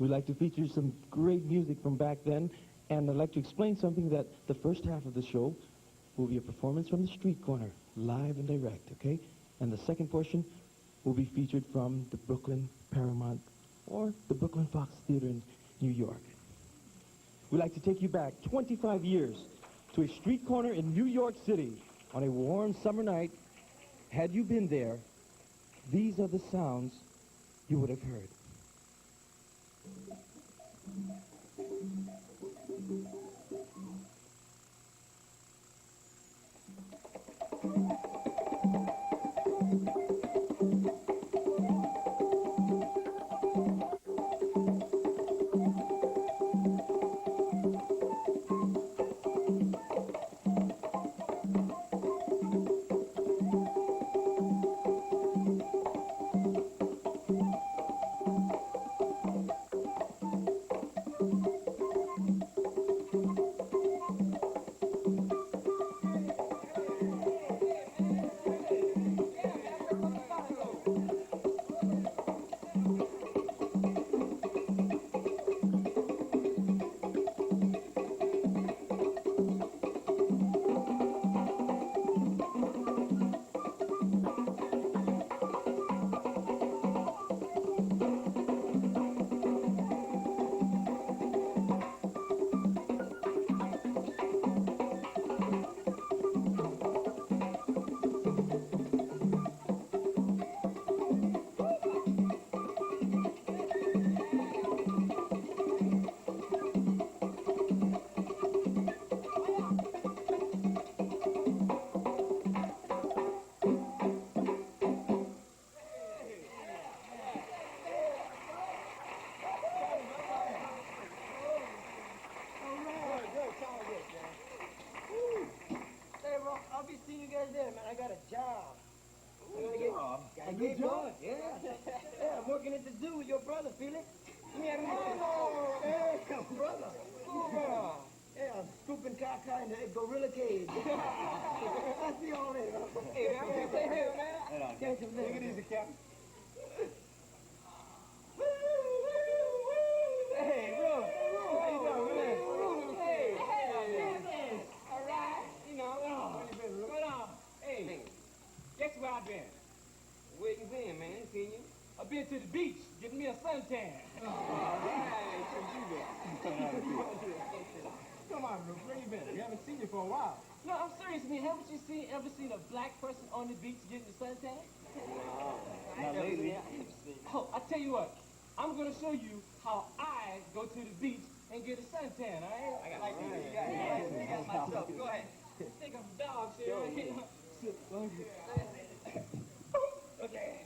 We like to feature some great music from back then, and I'd like to explain something that the first half of the show will be a performance from the street corner, live and direct, okay? And the second portion will be featured from the Brooklyn Paramount or the Brooklyn Fox Theater in New York. We'd like to take you back 25 years to a street corner in New York City on a warm summer night. Had you been there, these are the sounds you would have heard. I'm working at the zoo with your brother, Felix. Hey, brother. Yeah, I'm scooping caca in the gorilla cage. I'll see y'all later. Hey, man, stay here, man. Take it easy, Captain. Hey, bro. How you doing? Hey. All right. You know. Hey, guess where I've been? Where you been, man? Seen you? I've been to the beach, getting me a suntan. Come on, bro. Where you been? We haven't seen you for a while. No, I'm serious, man. Haven't you ever seen a black person on the beach getting a suntan? No, not lately. Oh, I tell you what. I'm going to show you how I go to the beach and get a suntan, all right? I got myself. Go ahead. Think of dogs here. Okay.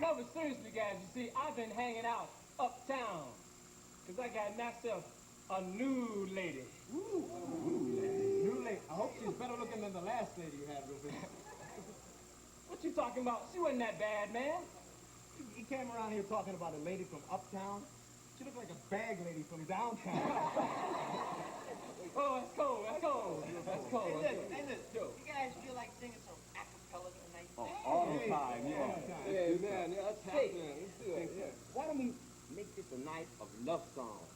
No, but seriously, guys, you see, I've been hanging out uptown because I got myself a new lady. Ooh. New lady. I hope she's better looking than the last lady you had, Rufus. What you talking about? She wasn't that bad, man. You came around here talking about a lady from uptown. She looked like a bag lady from downtown. Oh, that's cold. That's cold. That's cold. Hey, listen. You guys feel like singing some acapella tonight? Oh, all the time, yeah. Hey, man, that's happening. Let's do it. Yeah. Why don't we make this a night of love songs?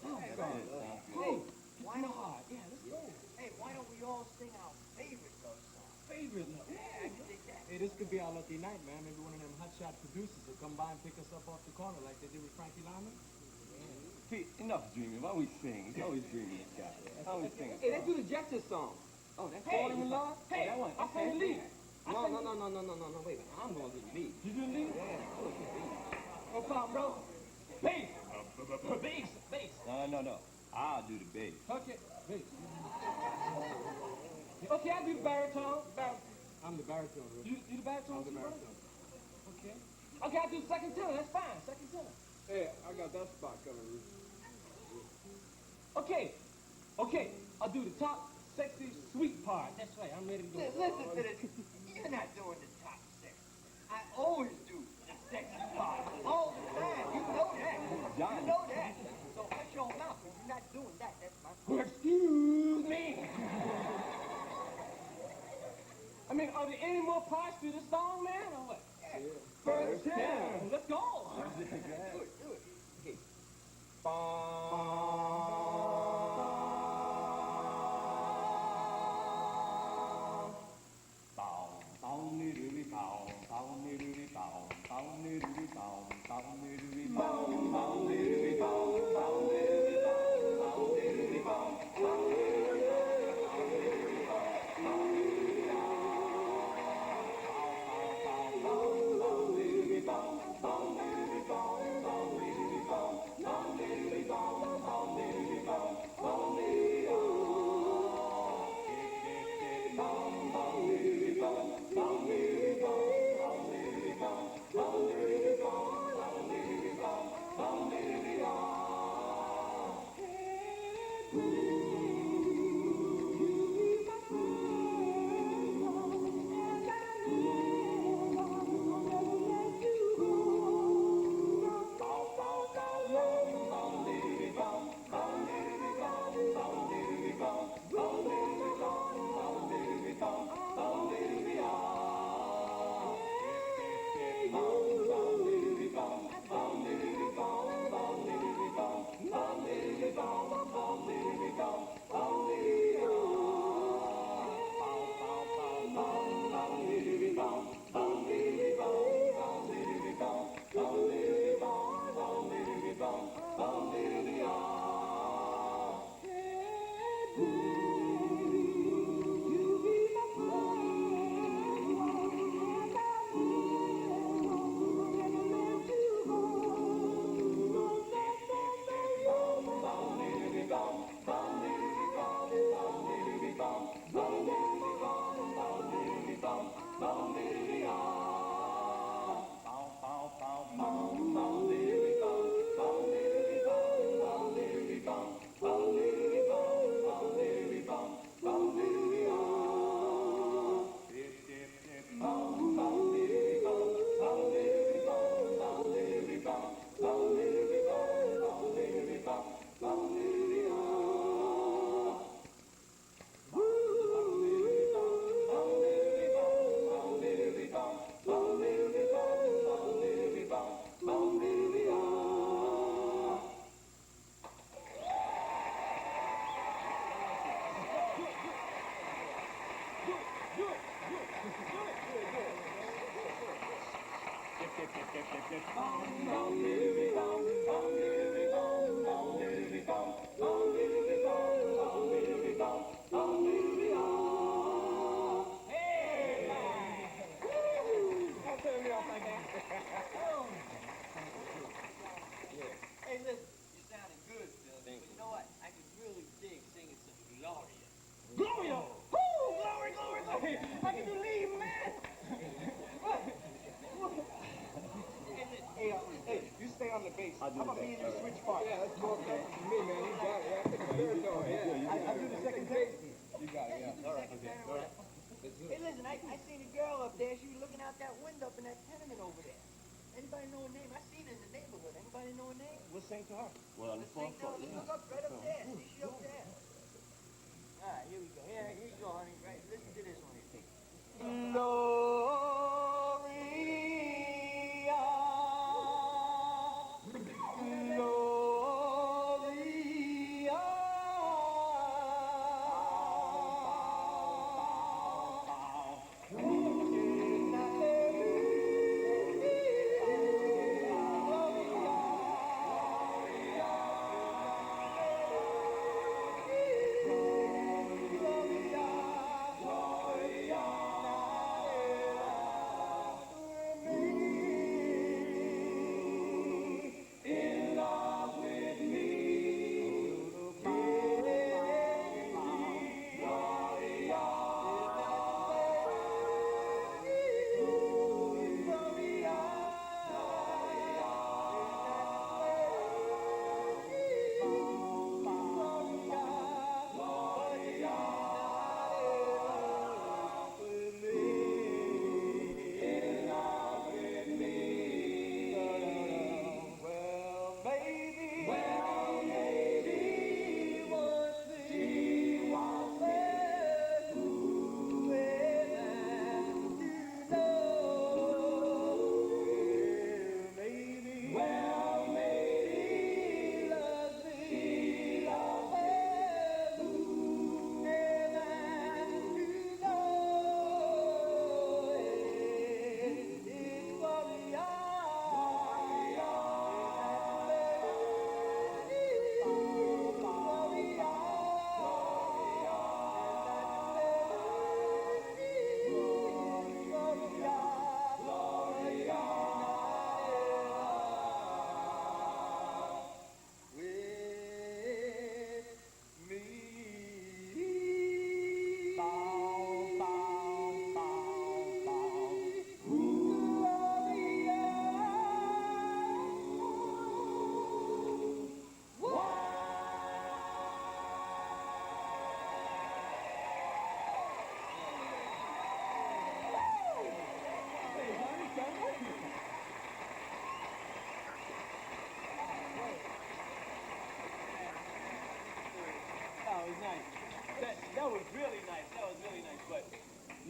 Hey, why not? Yeah, let's go. Hey, why don't we all sing our favorite love song? Favorite love? Yeah, I can dig that. Hey, this could be our lucky night, man. Maybe one of them hotshot producers will come by and pick us up off the corner like they did with Frankie Lyman. See, enough dreaming. Why we sing? He's always dreaming, this guy. Why we sing? Hey, let's do the Jetsons song. Oh, that's Falling in Love? Hey, that one. I sang Wait a minute. I'm going to do the lead. You do the lead? Yeah. No problem, bro. Bass. Bass. No. I'll do the bass. Okay, bass. Okay, I'll do the baritone. I'm the baritone. You the baritone? I'm the too, bro? baritone. Okay. Okay, I'll do second tenor. That's fine. Second tenor. Hey, I got that spot covered. Okay. I'll do the top, sexy, sweet part. That's right. I'm ready to go. Listen to this. You're not doing the top six. I always do the sexy part. All the time. You know that. John. You know that. So shut your mouth. If you're not doing that, that's my fault. Excuse me. I mean, are there any more parts to this song, man, or what? Yeah. First tenor. Let's go. Do it. Okay. Hey, listen, you sounding good, Phil. But you know what? I can really dig singing some Gloria. Gloria! Woo! Glory! I can do lead, man! Hey, you stay on the bass. How about me and you switch parts? Yeah, that's more comfortable for me, man. You got it. Yeah, I think the baritone. Yeah. I do the second bass. You got it. Yeah. All right, okay. All right. Hey, listen, I seen a girl up there. She was looking out that window up in that tenement over there. Anybody know her name? I seen her in the neighborhood. Anybody know her name? We'll sing to her. Well, let's sing to her. Let's look up right up there. See, she up there. All right, here we go. Here you go, honey. Right, listen to this one here.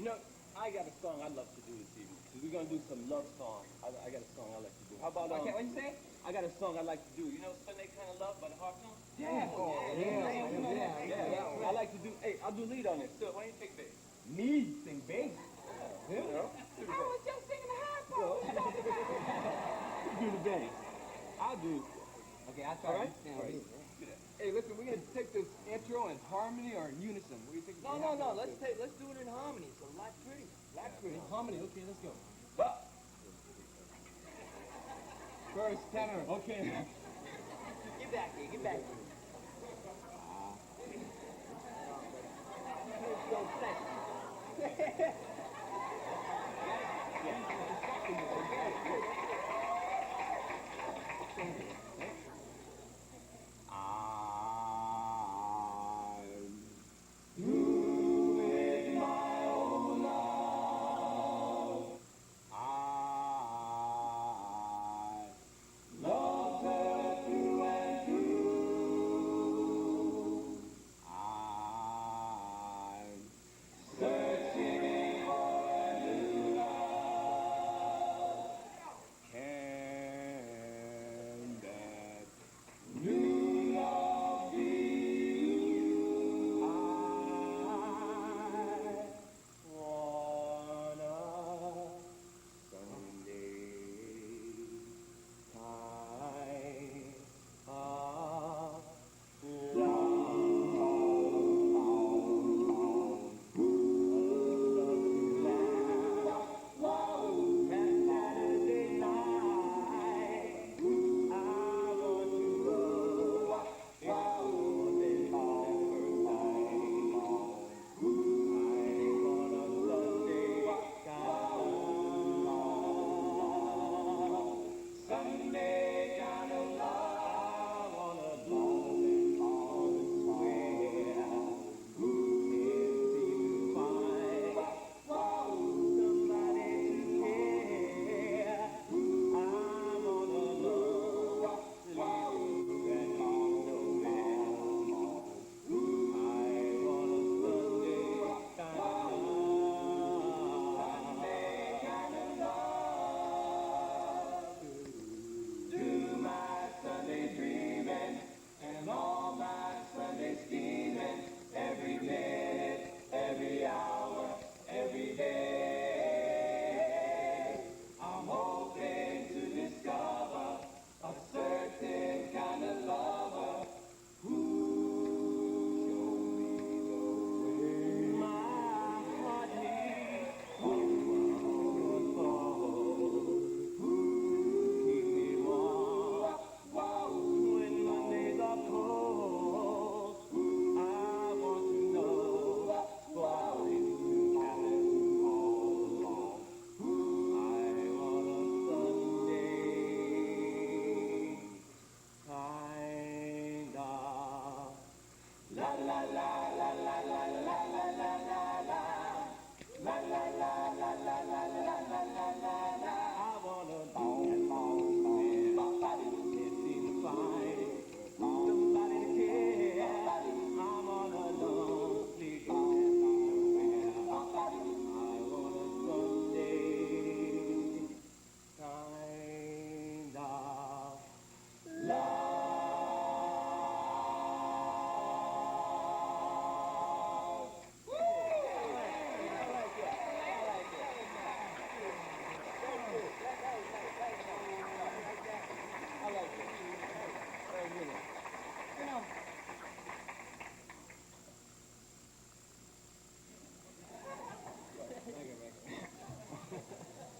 You know, I got a song I'd love to do this evening. We're gonna do some love songs. I got a song I like to do. How about Okay, what you say? I got a song I like to do. You know Sunday Kind of Love by the Harrington? Yeah. I like to do. Hey, I'll do lead on this. So why don't you take bass? Me sing bass. You know? Do the bass. just singing the high part. You do the bass. I'll do. Okay, I'll All try. right. All right. Hey, listen, we're gonna take this intro in harmony or in unison. What do you think? No. Let's do it in harmony. It's a lot prettier. In harmony. Okay, let's go. First tenor. Okay. Get back here. Get back here.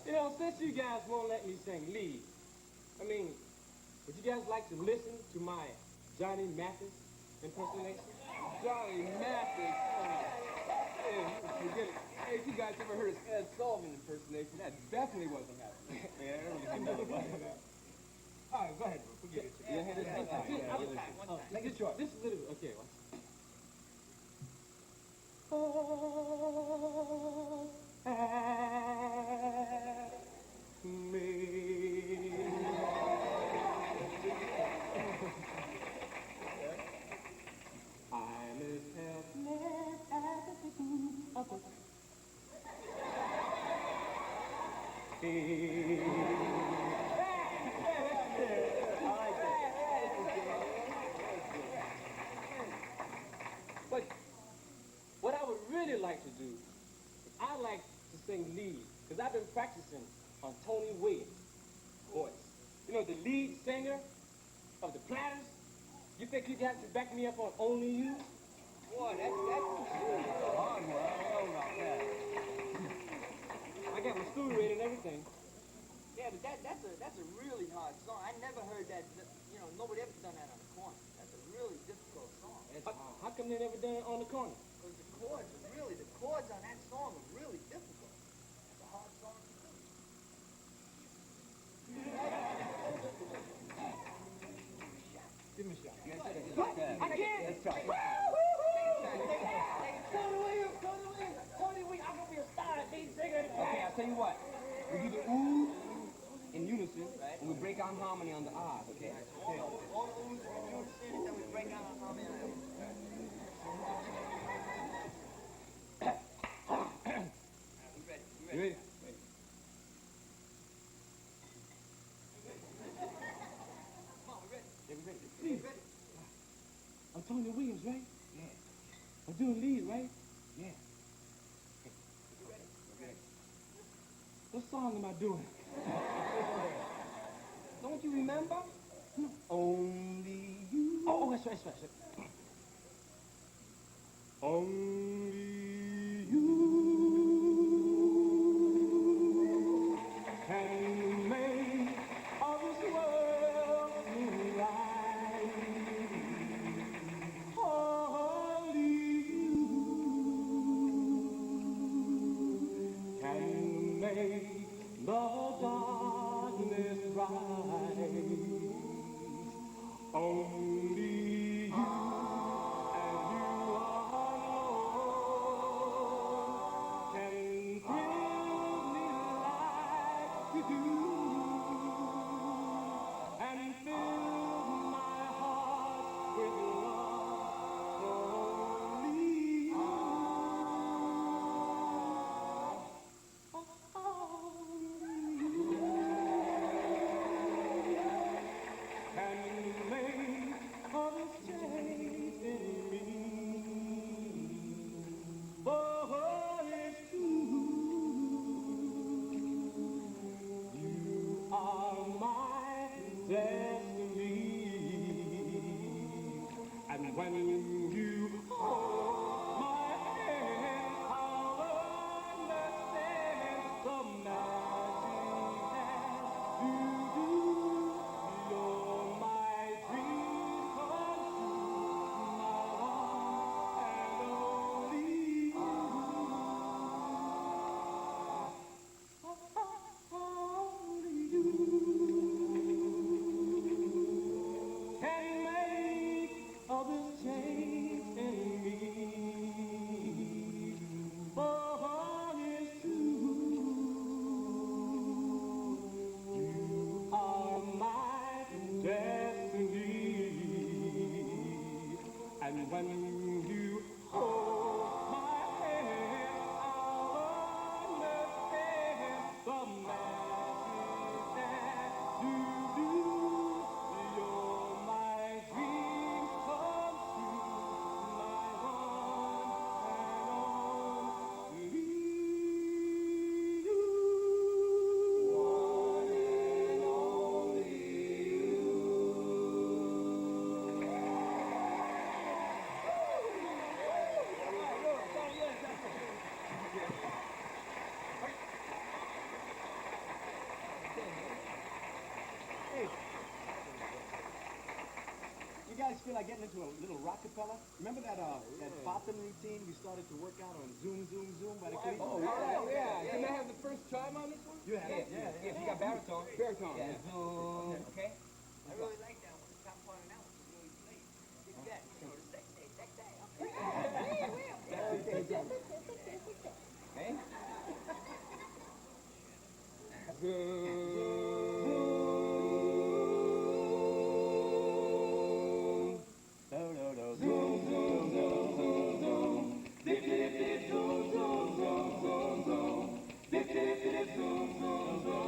You know, since you guys won't let me sing lead, I mean, would you guys like to listen to my Johnny Mathis impersonation? Johnny Mathis. Hey, forget it. Hey, if you guys ever heard his Ed Sullivan impersonation, that definitely wasn't happening. Yeah, I really didn't know. All right, go ahead, bro. Forget it. Yeah, hey, this is This is little, okay. I'm as helpless as a But what I would really like to do is I like to sing lead, because I've been practicing on Tony Williams' voice. You know, the lead singer of the Platters. You think you'd have to back me up on Only You? Boy, that's hard one. I don't know about that. I got my studio rate and everything. Yeah, but that's a really hard song. I never heard that. You know, nobody ever done that on the corner. That's a really difficult song. How come they never done it on the corner? Because the chords on that song are really difficult. It's a hard song to do. Give me a shot. I can't. Let's try. Tony Williams, I'm gonna be a star. He's singer. Okay, I'll tell you what. We do the ooh in unison, and we break out harmony on the ahs, okay? All the oohs and unison, and then we break down on harmony. You ready? I'm Tony Williams, right? Yeah. I'm doing lead, right? Yeah. What song am I doing? Don't you remember? No. Only you. Oh, that's right. Only you can make all this world seem right. Only you can make the darkness bright. Only you, and you alone, can thrill me like you do, and fill my heart with love. Only you, can make all this change in me. For it's true, you are my destiny. And when you hold my hand, I'll understand the magic that you do. You're my dream come true, my one and only you. Only you can make all this change in me. For it's true, you are my destiny. And when you hold my hand, I'll understand the magic that you do. You're my dream come true, my one and only you. One and only You guys feel like getting into a little rockapella? Remember that bopping routine we started to work out on Zoom, Zoom, Zoom by the Cleveland? Oh, yeah. Can I have the first time on this one? You have it. Yeah, you got baritone. Baritone. Yeah. Zoom. Okay? I really like that one. The top part of that one was really played. Dig that. You know, the sex day. Okay? Zoom. Zoom, zoom, zoom, zoom, zoom, zoom.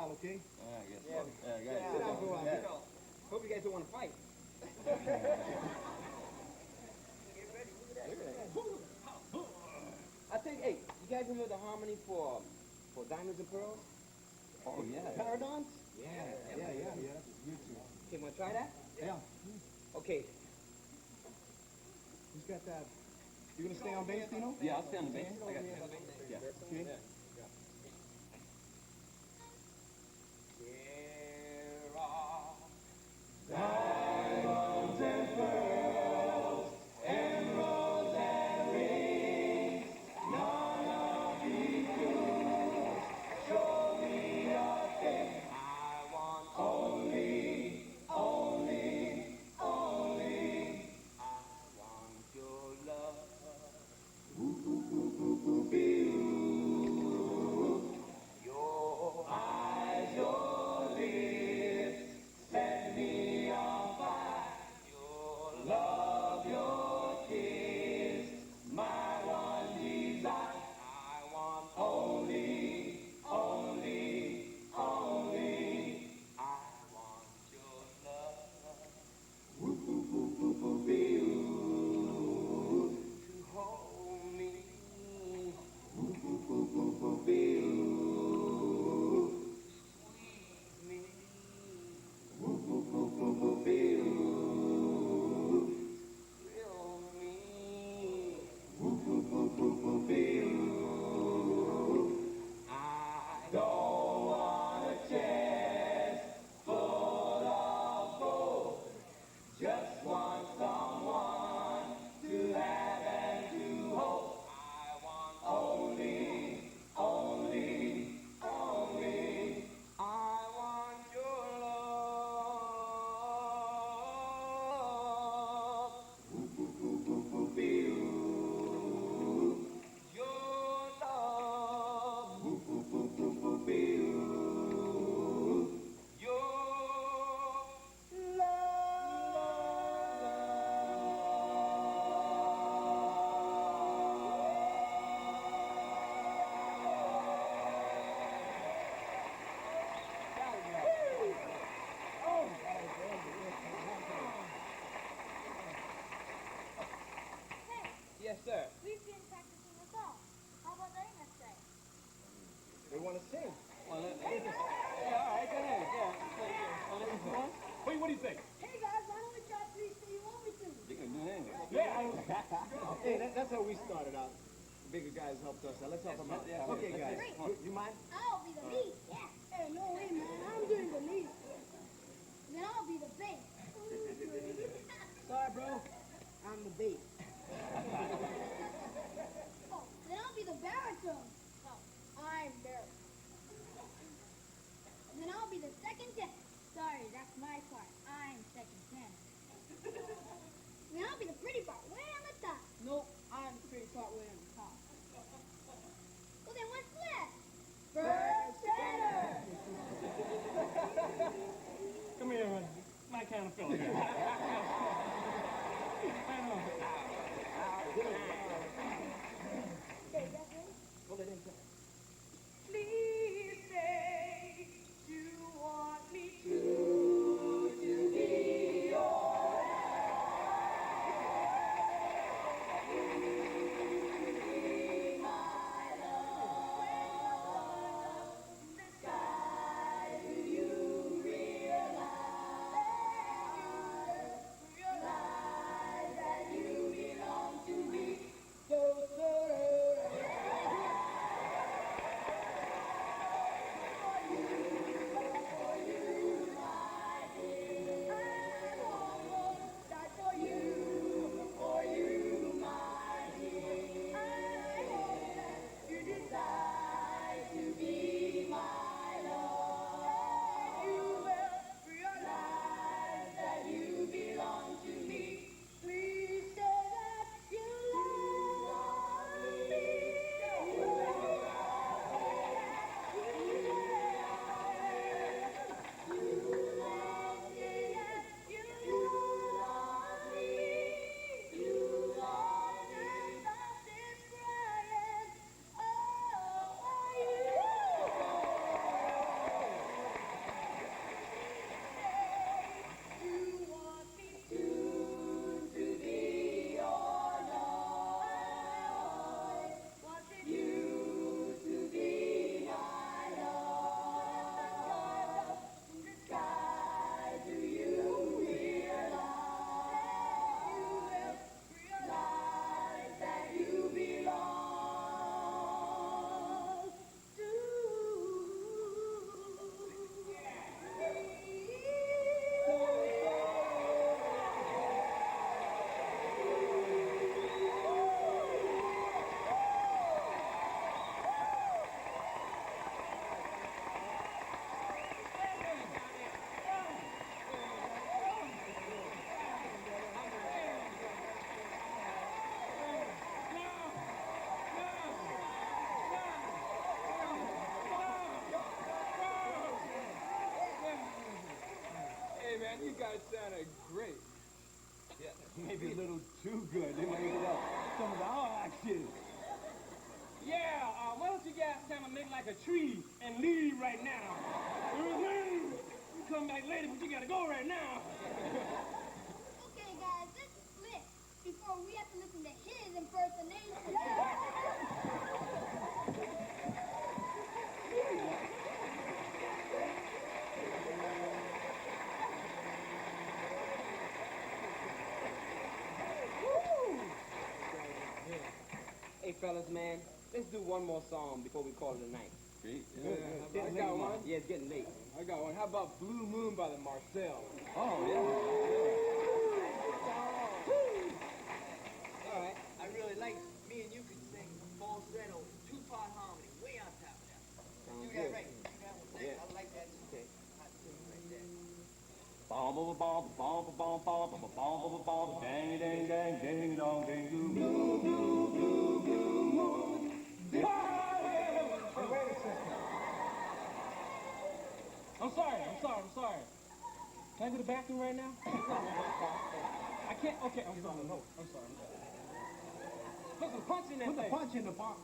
while, okay? I guess Yeah. so. Yeah, guys. Sit down for a while. Yeah. Hope you guys don't want to fight. I think, hey, you guys remember the harmony for Diamonds and Pearls? Oh, yeah. Paradons? Yeah. Yeah, that's a good tune. Okay, wanna try that? Yeah. Okay. Who's got that? You gonna stay on bass, Tino? Yeah, I'll stay on the bass. I got the bass. Yeah. Okay. There are diamonds and pearls, emeralds and rings. None of these jewels show me a thing. I want only. I want your love. Your eyes, your lips, set me on fire. Your love, your kiss, my one desire. I want only. I want your love. To hold me. I don't want a chest full of gold. Just want someone to have and to hold. I want only. I want your love. Your love. Yes, sir. We've been practicing a song. How about letting us say? They want to sing. Well, yeah, all right, go ahead. Yeah. Wait, what do you think? Hey guys, why don't we try three so you want me to? You can do anything. Yeah. Hey, that's how we started out. Bigger guys helped us. Now let's help them out. Yeah, Okay, guys. Great. You mind? I'll be the lead. Yeah. Hey, no way, man. I'm doing the lead. Then I'll be the bass. Sorry, bro. I'm the bass. Oh, then I'll be the baritone. Oh, I'm baritone. Then I'll be the second tenor. Sorry, that's my part. I'm second tenor. Then I'll be the pretty part, way on the top. Nope, I'm the pretty part way on the top. Well, then what's left? First tenor. Come here, my kind of fella. I know. guys sounded great. Yeah, maybe a little too good. They might get up some of our action. Yeah, why don't you guys kind of make like a tree and leave right now? You come back later, but you gotta go right now. Okay, guys, let's split before we have to listen to his impersonation. Hey, fellas, man, let's do one more song before we call it a night. Great. I got one. Yeah, it's getting late. I got one. How about Blue Moon by the Marcells? Oh, yeah. All right. I really like me and you could sing falsetto, two-part harmony, way on top of that. Sounds Do good. that right. Do that one. Yeah. I like that. Okay. Hot tune right there. Bomb, bomb, bomb, bomb, bomb, bomb, bomb, bomb, bomb, dang, dang, dang, ding, dong, ding, blue, blue, blue, blue, blue moon. Hey, wait a second. I'm sorry. Can I go to the bathroom right now? I can't, okay, I'm sorry. Put some punch in that Put the thing. punch in the bomb.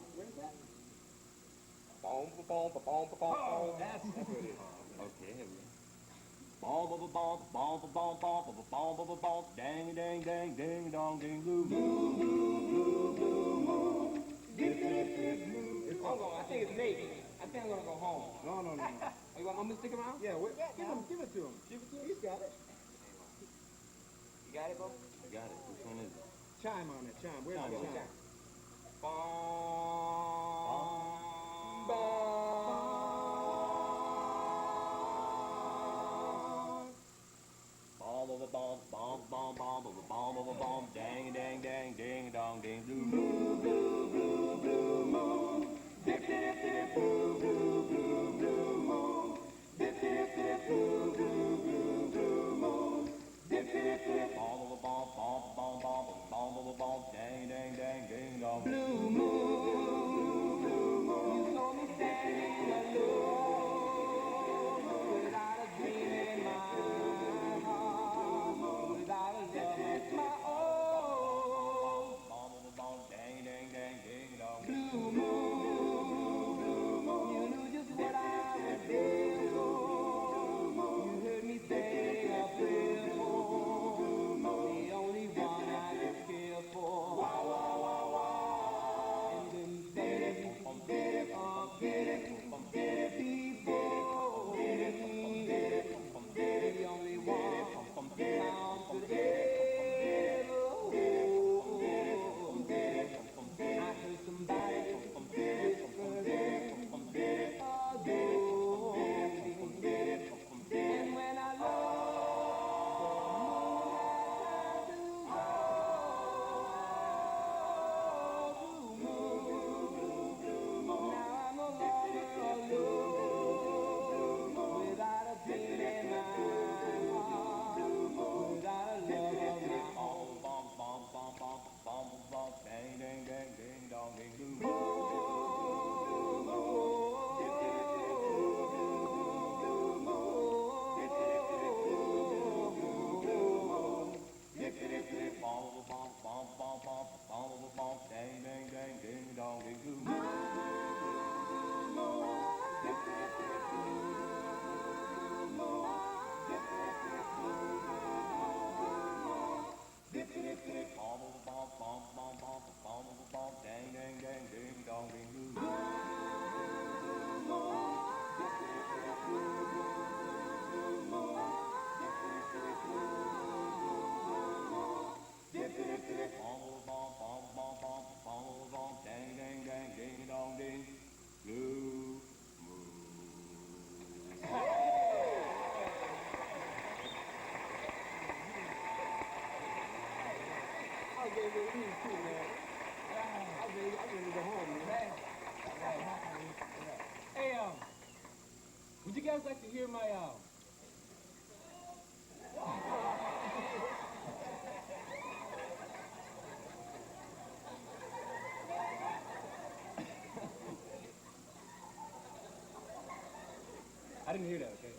Boom, boom, boom, boom, boom, boom. That's good. Okay, here we go. Bomb, bomb, bomb, bomb, bomb, bomb, bomb, bomb, bomb, dang, dang, dang, ding, dong, ding, blue, blue, blue, blue, blue moon. Hold on, I think it's late. I think I'm gonna go home. No. Oh, you want me to stick around? Yeah, give it to him. He's got it. You got it, bro? I got it. Which one is it? Chime on it, chime. Where's the chime? Bomb, bomb, bomb, bomb, bomb, bomb, bomb, bomb, dang, dang, dang, ding, dong, ding, blue, blue, blue, blue, blue moon. Dip, dip, dip, blue, blue, blue, blue moon. Dip, dip, dip, blue, blue, blue, blue moon. Dip, dip, dip, bomb, bomb, bomb, bomb, bomb, bomb, bomb, bomb, dang, dang, dang, ding, dong. Blue moon, blue moon. You saw me standing alone without a dream in my heart, without a love of my own. Bomb, bomb, bomb, dang, dang, dang, ding, dong. Blue moon, blue moon. You knew just what I was there for. You heard me say a prayer for the only one I could care for. Wow, wow, wow, wow. And then baby, before me, the only one I could ever hold. I heard somebody whisper, adore me. And when I Hey, would you guys like to hear my, I didn't hear that, okay?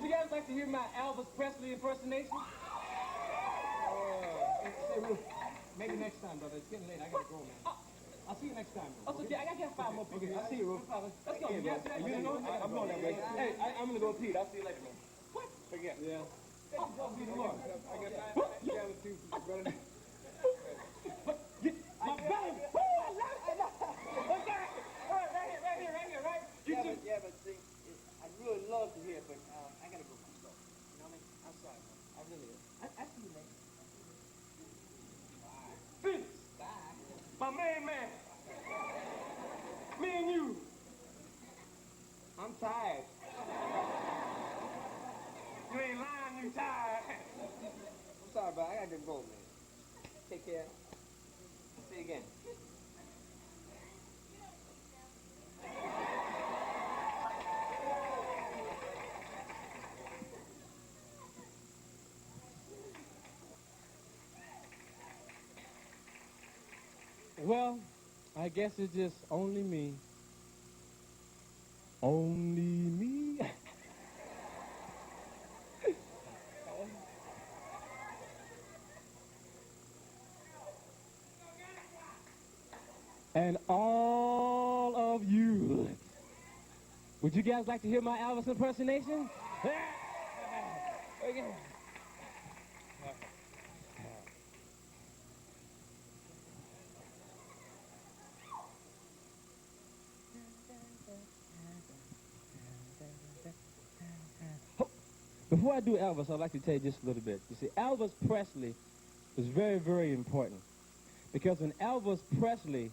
you guys like to hear my Elvis Presley impersonation? Maybe next time, brother. It's getting late. I gotta go, man. I'll see you next time. Oh, so I got to get 5 more people. Okay, I'll see you, Rube. Let's go. You guys see that? I'm going that way. Hey, I'm gonna go pee. I'll see you later, man. What? Forget. Yeah. Oh, I got that too, brother. my belly. Woo, I love it. Okay. All right, right here, right? You two. Yeah, but see, I'd really love to hear, but I gotta go myself. You know what I mean? I'm sorry, man. I really am. I see you later. Felix. My man. Me and you. I'm tired. You ain't lying, you tired. I'm sorry, but I gotta go, man. Take care. See you again. Well, I guess it's just only me. Only me? And all of you. Would you guys like to hear my Elvis impersonation? Okay. Before I do Elvis, I'd like to tell you just a little bit. You see, Elvis Presley was very, very important because when Elvis Presley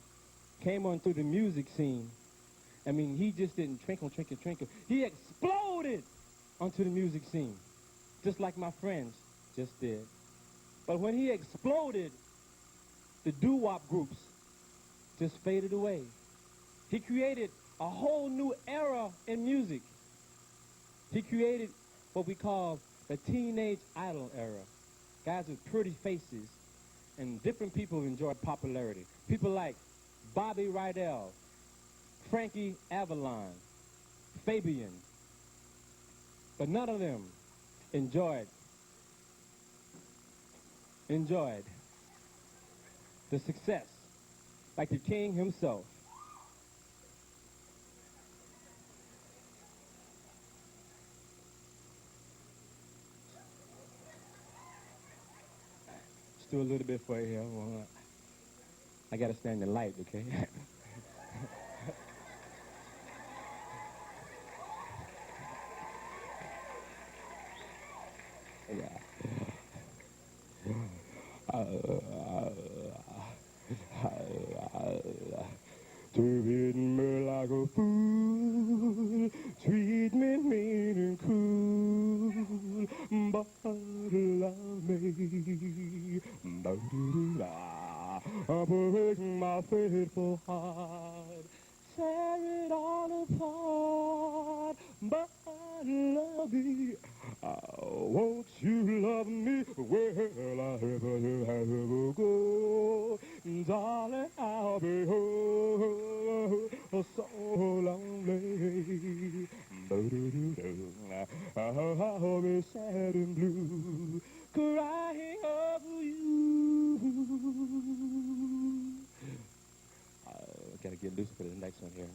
came on through the music scene, I mean, he just didn't twinkle. He exploded onto the music scene, just like my friends just did. But when he exploded, the doo-wop groups just faded away. He created a whole new era in music. He created what we call the teenage idol era. Guys with pretty faces, and different people enjoyed popularity. People like Bobby Rydell, Frankie Avalon, Fabian. But none of them enjoyed the success like the king himself. Do a little bit for you here. I gotta stand the light, okay? Yeah. Treat me like a fool, treat me mean and cruel, but love me, break my faithful heart, tear it all apart, but love me. Won't you love me? Well, I ever go, darling, I'll be so lonely. I'll be sad and blue, crying over you. I gotta get loose for the next one here. I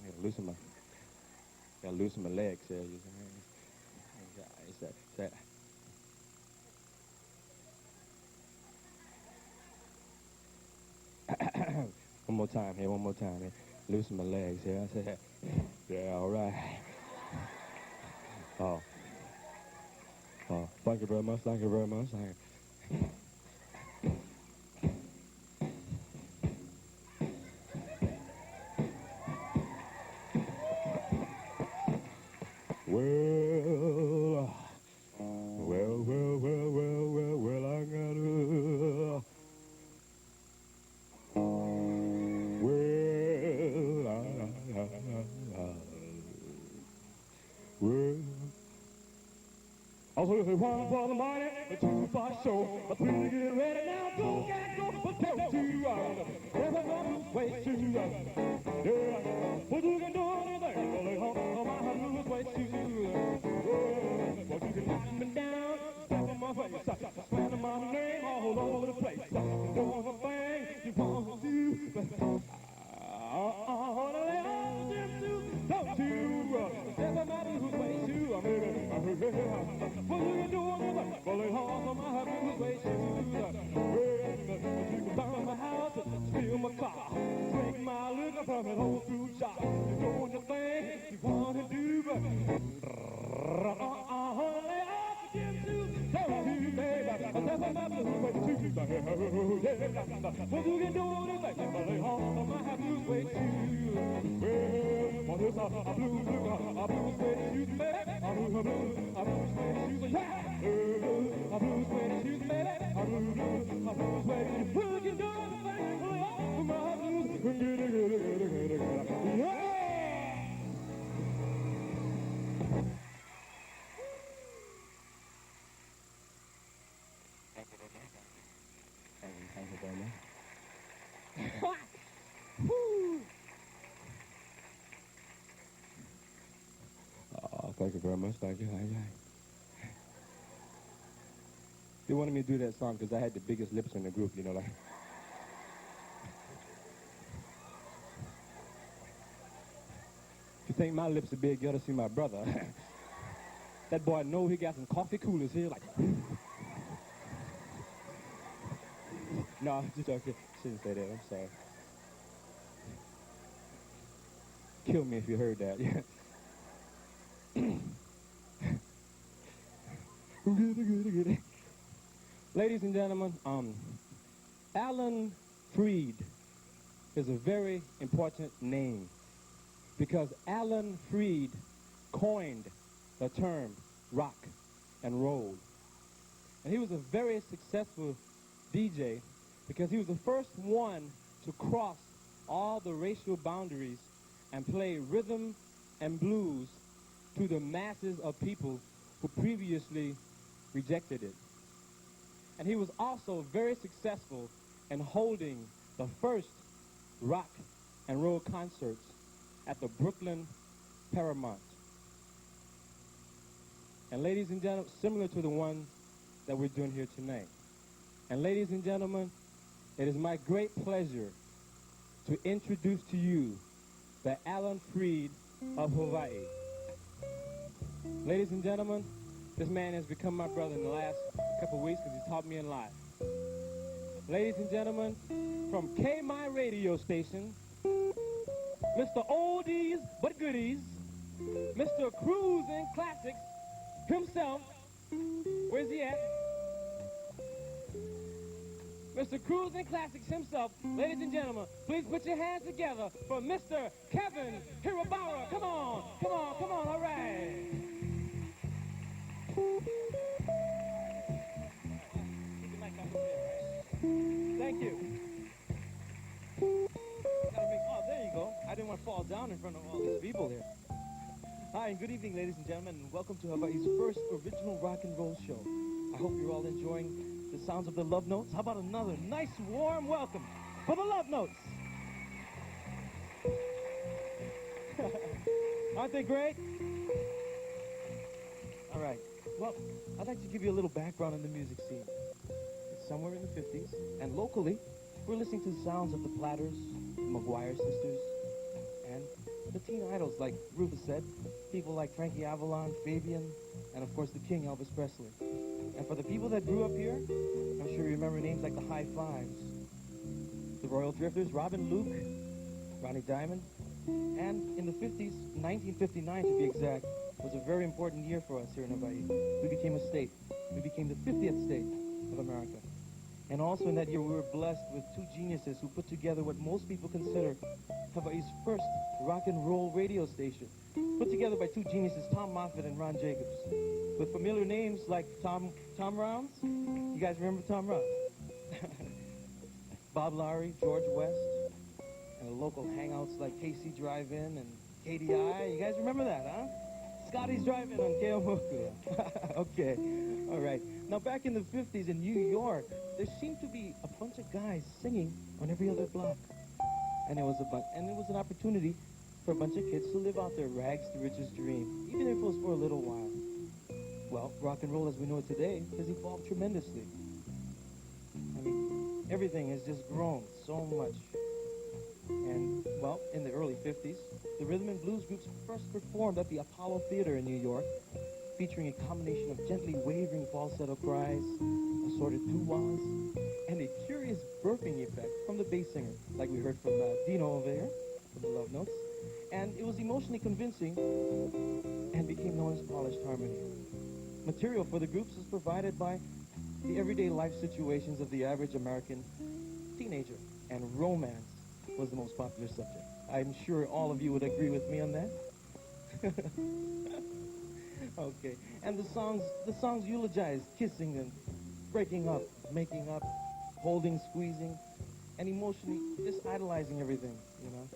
gotta loosen my legs here. One more time here. Loosen my legs here. I said, yeah, all right. Oh, thank you very much. Well, I gotta. Also, if you want for the money, the two for show. But three to get ready now, go, can't go, but tell two hours. Everyone lose weight too. Yeah, what you can do anything, well, they hold on my lose weight too. Yeah, what you can do. What you can do is like Timberlake on my blue suede shoes. Well, on this a blue suede shoes, baby. A blue suede shoes, yeah. A blue suede shoes, baby. A blue suede shoes. What you can do is like Timberlake on my blue suede shoes. Yeah. Thank you very much. Oh, thank you very much. Thank you. They wanted me to do that song because I had the biggest lips in the group, you know, like. If you think my lips are big, you ought to see my brother. That boy know he got some coffee coolers here, like. No, just joking. Shouldn't say that. I'm sorry. Kill me if you heard that. Yeah. Ladies and gentlemen, Alan Freed is a very important name because Alan Freed coined the term rock and roll. And he was a very successful DJ because he was the first one to cross all the racial boundaries and play rhythm and blues to the masses of people who previously rejected it. And he was also very successful in holding the first rock and roll concerts at the Brooklyn Paramount. And ladies and gentlemen, similar to the one that we're doing here tonight. And ladies and gentlemen, it is my great pleasure to introduce to you the Alan Freed of Hawaii. Ladies and gentlemen, this man has become my brother in the last couple of weeks because he's taught me a lot. Ladies and gentlemen, from KMI radio station, Mr. Oldies but Goodies, Mr. Cruising Classics himself. Where's he at? Mr. Cruising Classics himself. Ladies and gentlemen, please put your hands together for Mr. Kevin Hirabara. Come on, all right. Thank you. Oh, there you go. I didn't want to fall down in front of all these people here. Hi, and good evening, ladies and gentlemen, and welcome to Hawaii's first original rock and roll show. I hope you're all enjoying the sounds of the Love Notes. How about another nice, warm welcome for the Love Notes? Aren't they great? All right. Well, I'd like to give you a little background on the music scene. It's somewhere in the 50s, and locally, we're listening to the sounds of the Platters, the McGuire sisters, and the teen idols like Rufus said, people like Frankie Avalon, Fabian, and of course the King, Elvis Presley. And for the people that grew up here, I'm sure you remember names like the High Fives, the Royal Drifters, Robin Luke, Ronnie Diamond, and in the 50s, 1959 to be exact, was a very important year for us here in Hawaii. We became a state. We became the 50th state of America. And also in that year, we were blessed with two geniuses who put together what most people consider Hawaii's first rock and roll radio station. Put together by two geniuses, Tom Moffat and Ron Jacobs, with familiar names like Tom Rounds. You guys remember Tom Rounds? Bob Lowry, George West, and the local hangouts like KC Drive-In and KDI. You guys remember that, huh? Scotty's Drive-In on Keomoku. Okay, all right. Now, back in the 50s in New York, there seemed to be a bunch of guys singing on every other block. And it was an opportunity for a bunch of kids to live out their rags to riches dream, even if it was for a little while. Well, rock and roll as we know it today has evolved tremendously. I mean, everything has just grown so much. And, well, in the early 50s, the rhythm and blues groups first performed at the Apollo Theater in New York, featuring a combination of gently wavering falsetto cries, assorted doo-wahs, and a curious burping effect from the bass singer, like we heard from Dino over here, from the Love Notes. And it was emotionally convincing and became known as polished harmony. Material for the groups was provided by the everyday life situations of the average American teenager, and romance was the most popular subject. I'm sure all of you would agree with me on that. Okay, and the songs eulogize kissing and breaking up, making up, holding, squeezing, and emotionally just idolizing everything, you know.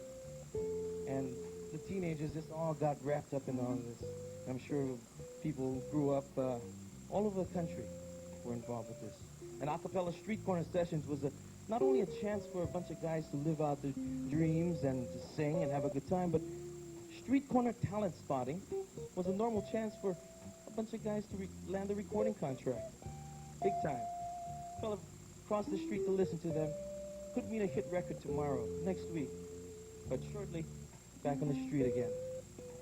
And the teenagers just all got wrapped up in all of this. I'm sure people who grew up all over the country were involved with this. And a cappella street corner sessions was not only a chance for a bunch of guys to live out their dreams and to sing and have a good time, but street corner talent spotting was a normal chance for a bunch of guys to land a recording contract. Big time. Fella across the street to listen to them could mean a hit record tomorrow, next week. But shortly, back on the street again,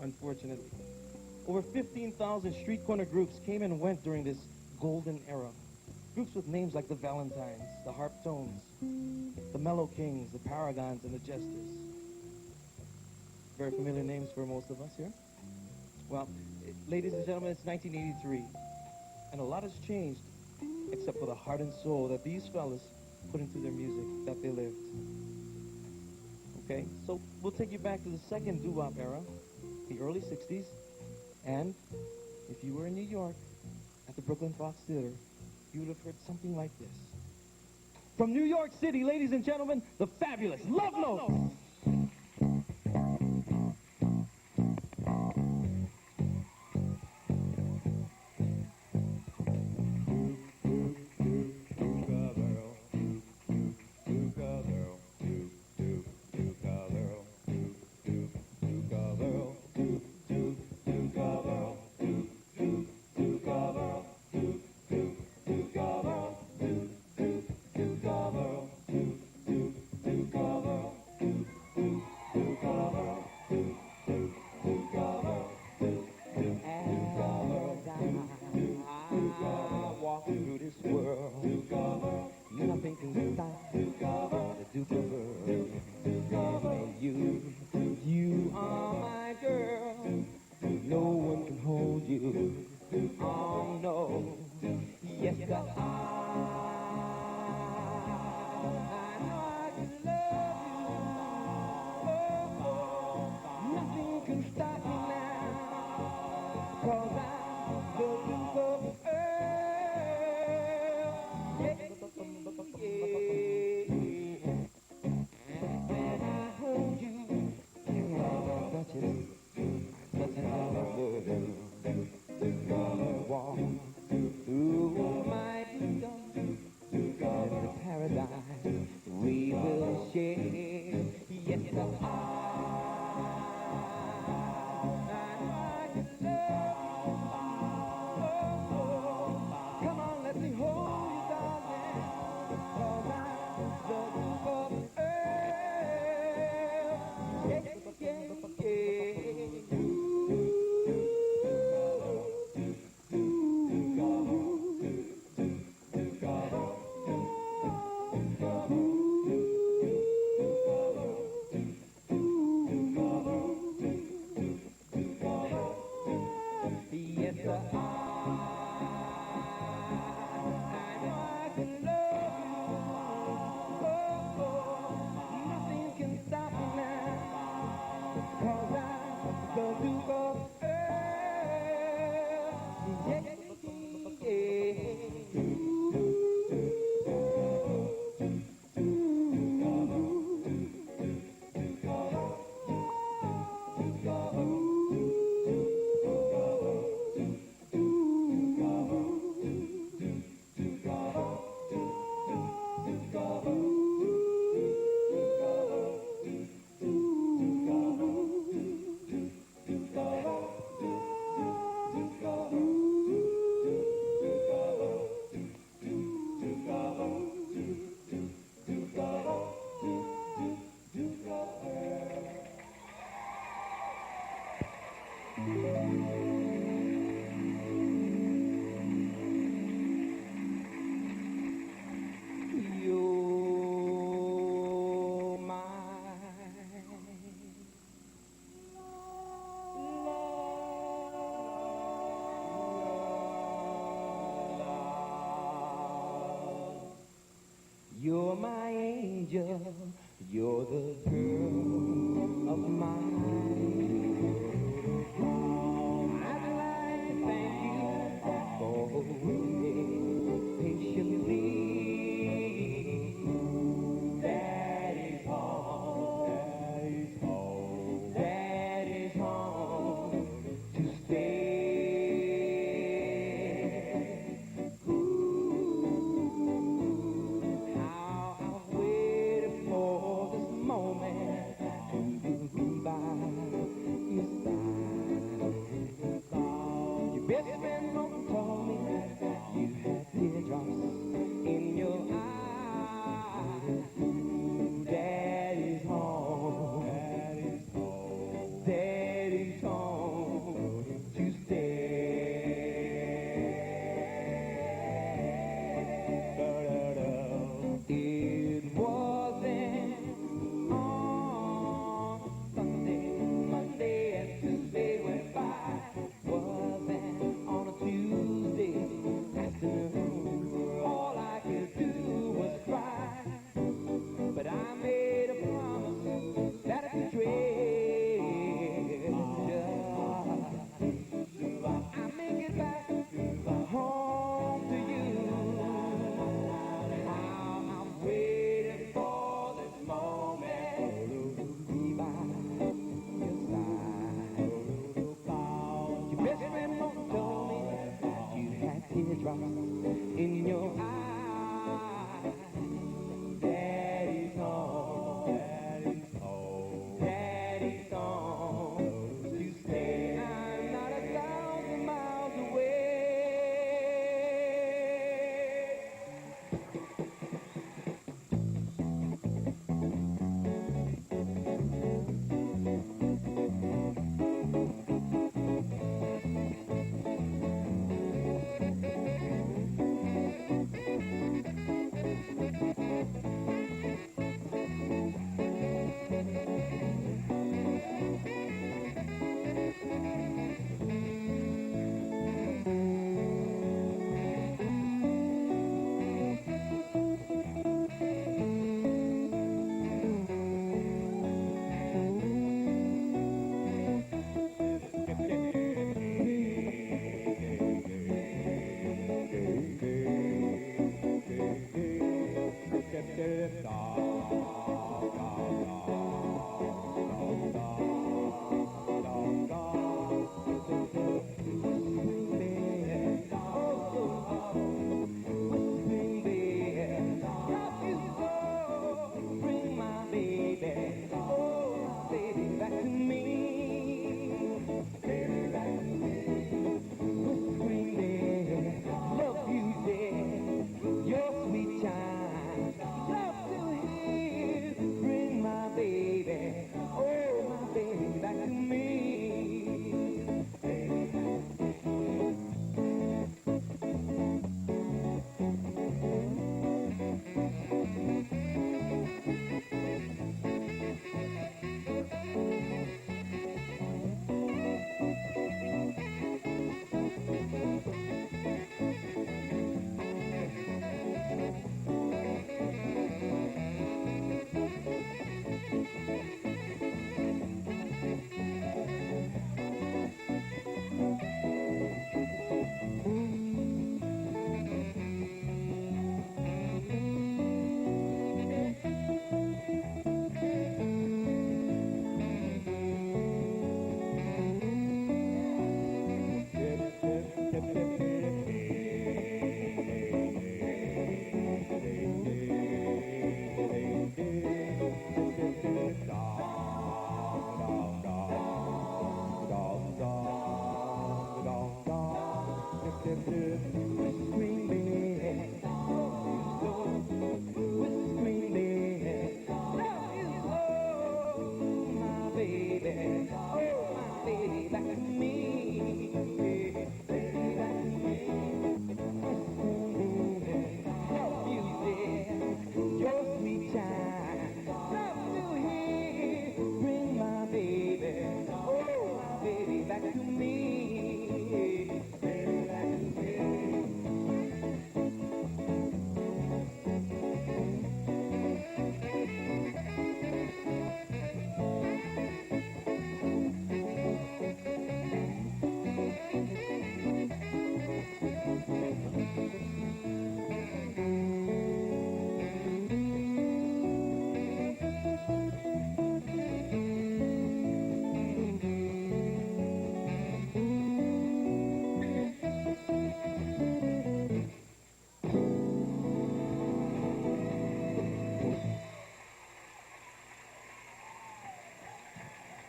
unfortunately. Over 15,000 street corner groups came and went during this golden era. Groups with names like the Valentines, the Harptones, the Mellow Kings, the Paragons, and the Jesters. Very familiar names for most of us here. Well, ladies and gentlemen, it's 1983, and a lot has changed, except for the heart and soul that these fellas put into their music that they lived. Okay, so we'll take you back to the second doo-wop era, the early 60s, and if you were in New York at the Brooklyn Fox Theater, you would have heard something like this. From New York City, ladies and gentlemen, the fabulous Love Notes. You are my girl. No one can hold you. Oh no. Yes, I know I can love you. Oh, nothing can stop me now. 'Cause I'm looking for we will share. Yes, I know I can love you. Come on, let me hold you, darling. 'Cause I'm looking for angel, you're the girl of mine. I'd like to thank you for waiting patiently. Daddy's home, Daddy's home to stay. How I've waited for this moment to be by your side. Your best friend told me you had teardrops in your eyes. Daddy's home, Daddy's home to stay. It wasn't on Sunday, Monday and Tuesday went by. Wasn't on a Tuesday afternoon. All I could do was cry. But I made a promise that if you I make it back home to you. How I've waited for this moment to be by your side. Your best friend told me you had teardrops in your eyes. Daddy's home, Daddy's home to stay. I'm not 1,000 miles away. Bring my baby, oh baby, back to me. Baby, back to me. Whispering there, love you there, your sweet chime. Love to hear. Bring my baby, oh my baby, back to me.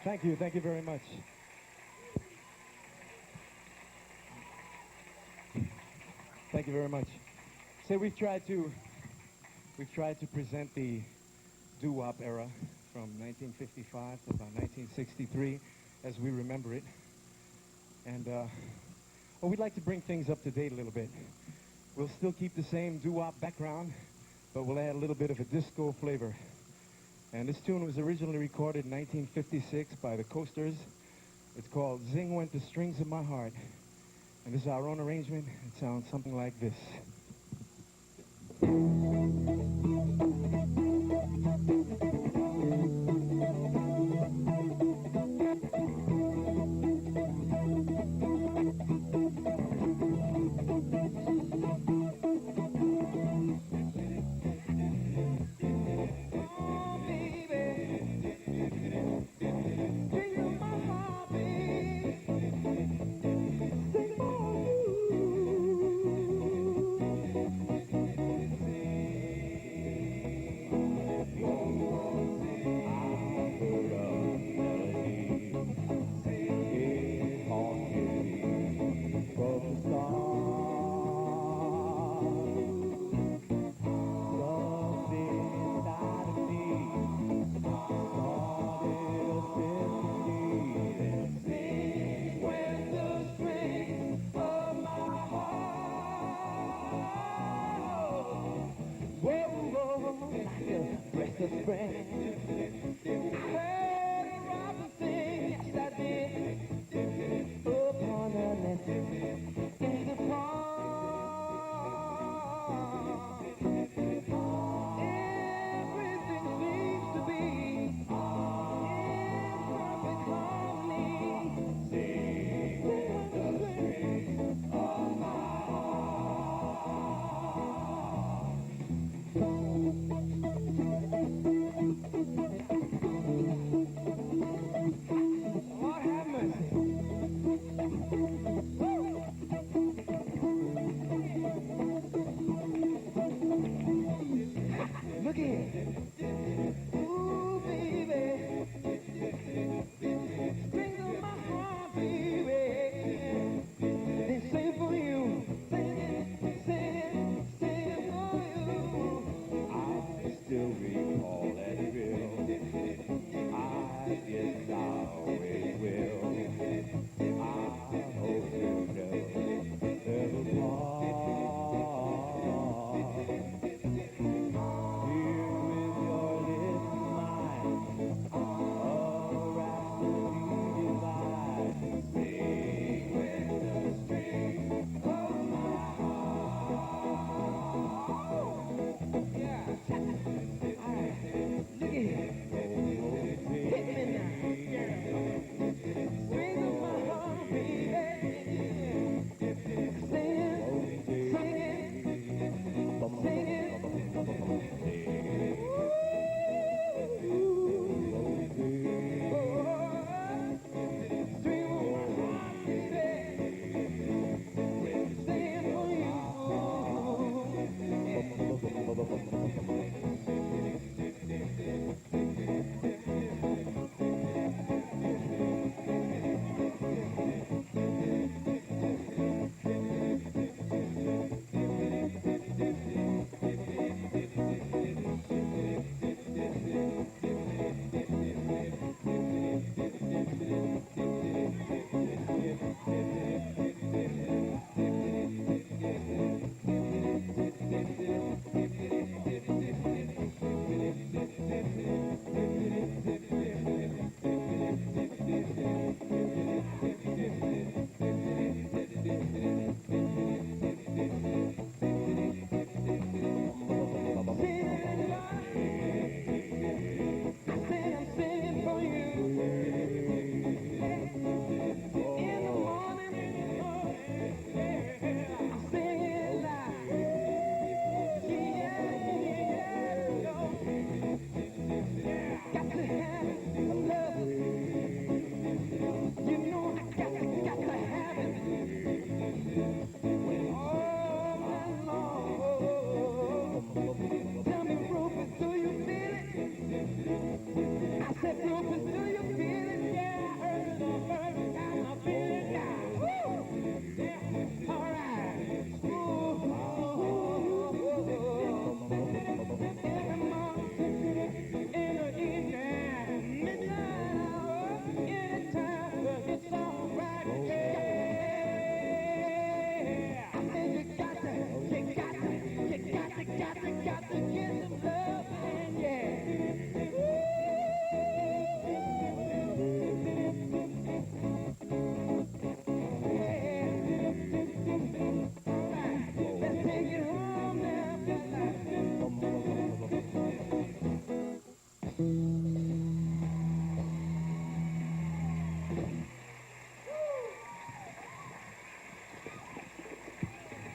Thank you very much. Thank you very much. So we've tried to present the doo-wop era from 1955 to about 1963 as we remember it. And well, we'd like to bring things up to date a little bit. We'll still keep the same doo-wop background, but we'll add a little bit of a disco flavor. And this tune was originally recorded in 1956 by the Coasters. It's called Zing Went the Strings of My Heart. And this is our own arrangement. It sounds something like this.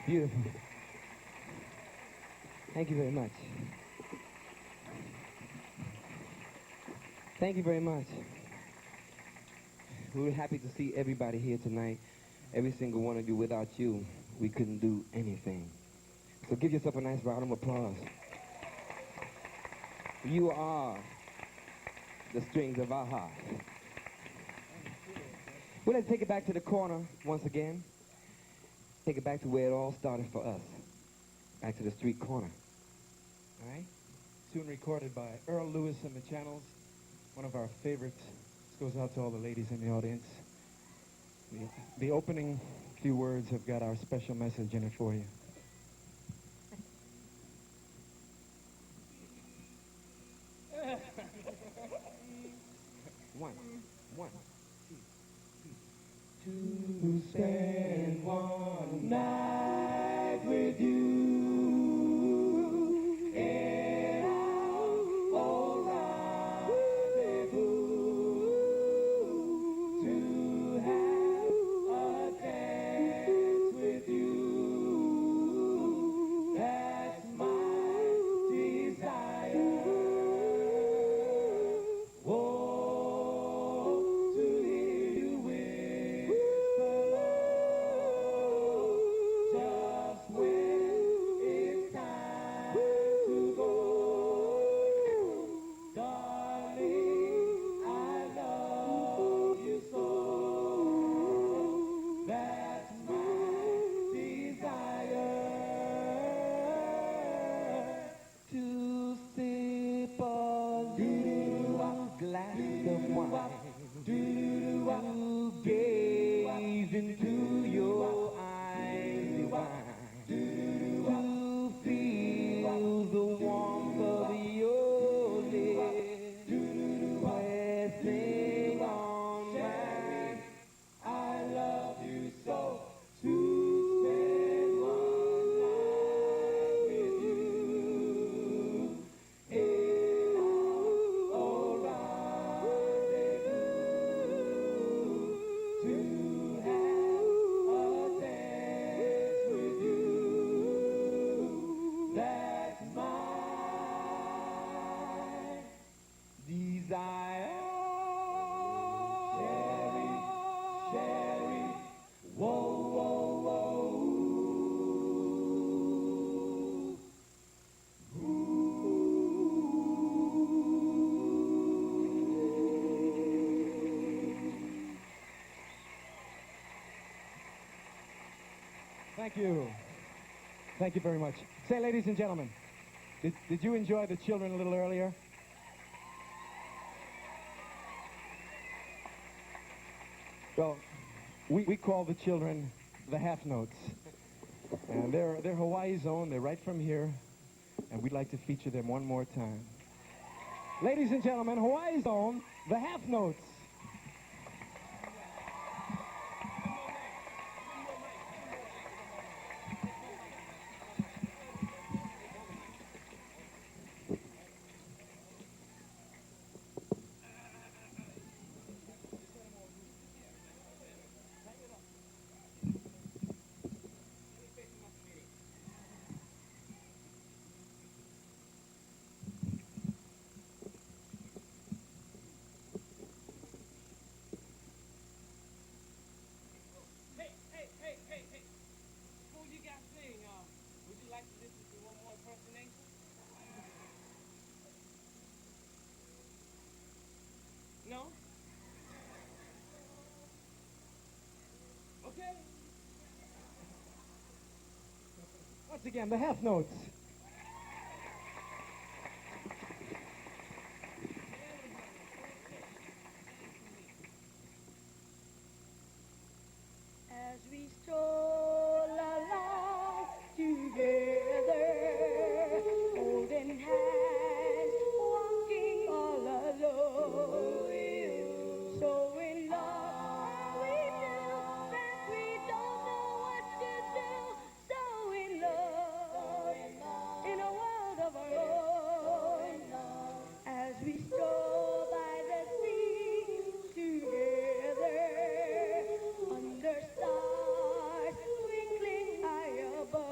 Beautiful. Thank you very much. Thank you very much. We were happy to see everybody here tonight. Every single one of you. Without you, we couldn't do anything. So give yourself a nice round of applause. You are the strings of our heart. We're going to take it back to the corner once again. Take it back to where it all started for us. Back to the street corner. All right? Tune recorded by Earl Lewis and the Channels, one of our favorites. This goes out to all the ladies in the audience. The opening few words have got our special message in it for you. One, two, to spend one night with you in our old rendezvous, to have a dance with you. That's my desire. Gaze into your eyes divine, to feel the warmth of your lips, pressing on mine. I love you so. To spend one night with you in our old rendezvous, to have a dance with you. That's my desire. Sherry, Sherry, whoa, whoa, whoa. Thank you. Thank you very much. Say, ladies and gentlemen, did you enjoy the children a little earlier? Well, we call the children the half notes. And they're Hawaii's own. They're right from here. And we'd like to feature them one more time. Ladies and gentlemen, Hawaii's own, the half notes. Hey. Before you guys sing, would you like to listen to one more impersonation? No? Okay. Once again, the half notes. As we stroll along together, holding hands, walking all alone, so in love we do that we don't know what to do, so in love, in a world of our own, as we stroll by the sea together, under stars twinkling high above.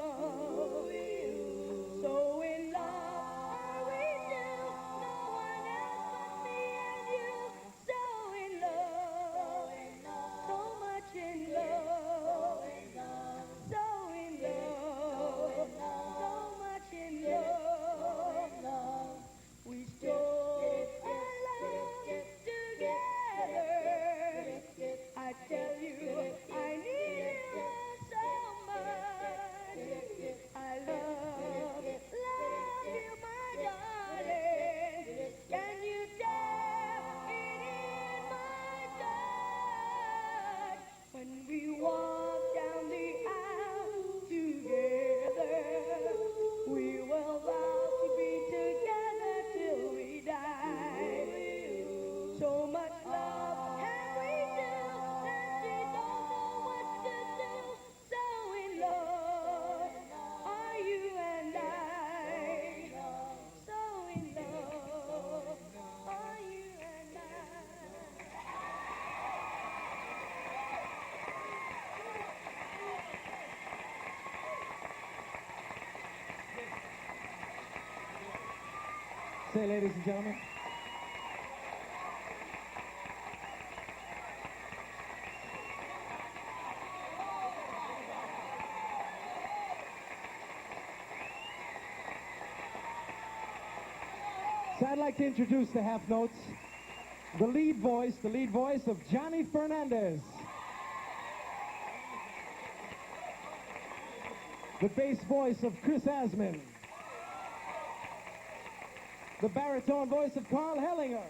Say, ladies and gentlemen. So I'd like to introduce the half notes. The lead voice of Johnny Fernandez. The bass voice of Chris Asman. The baritone voice of Carl Hellinger.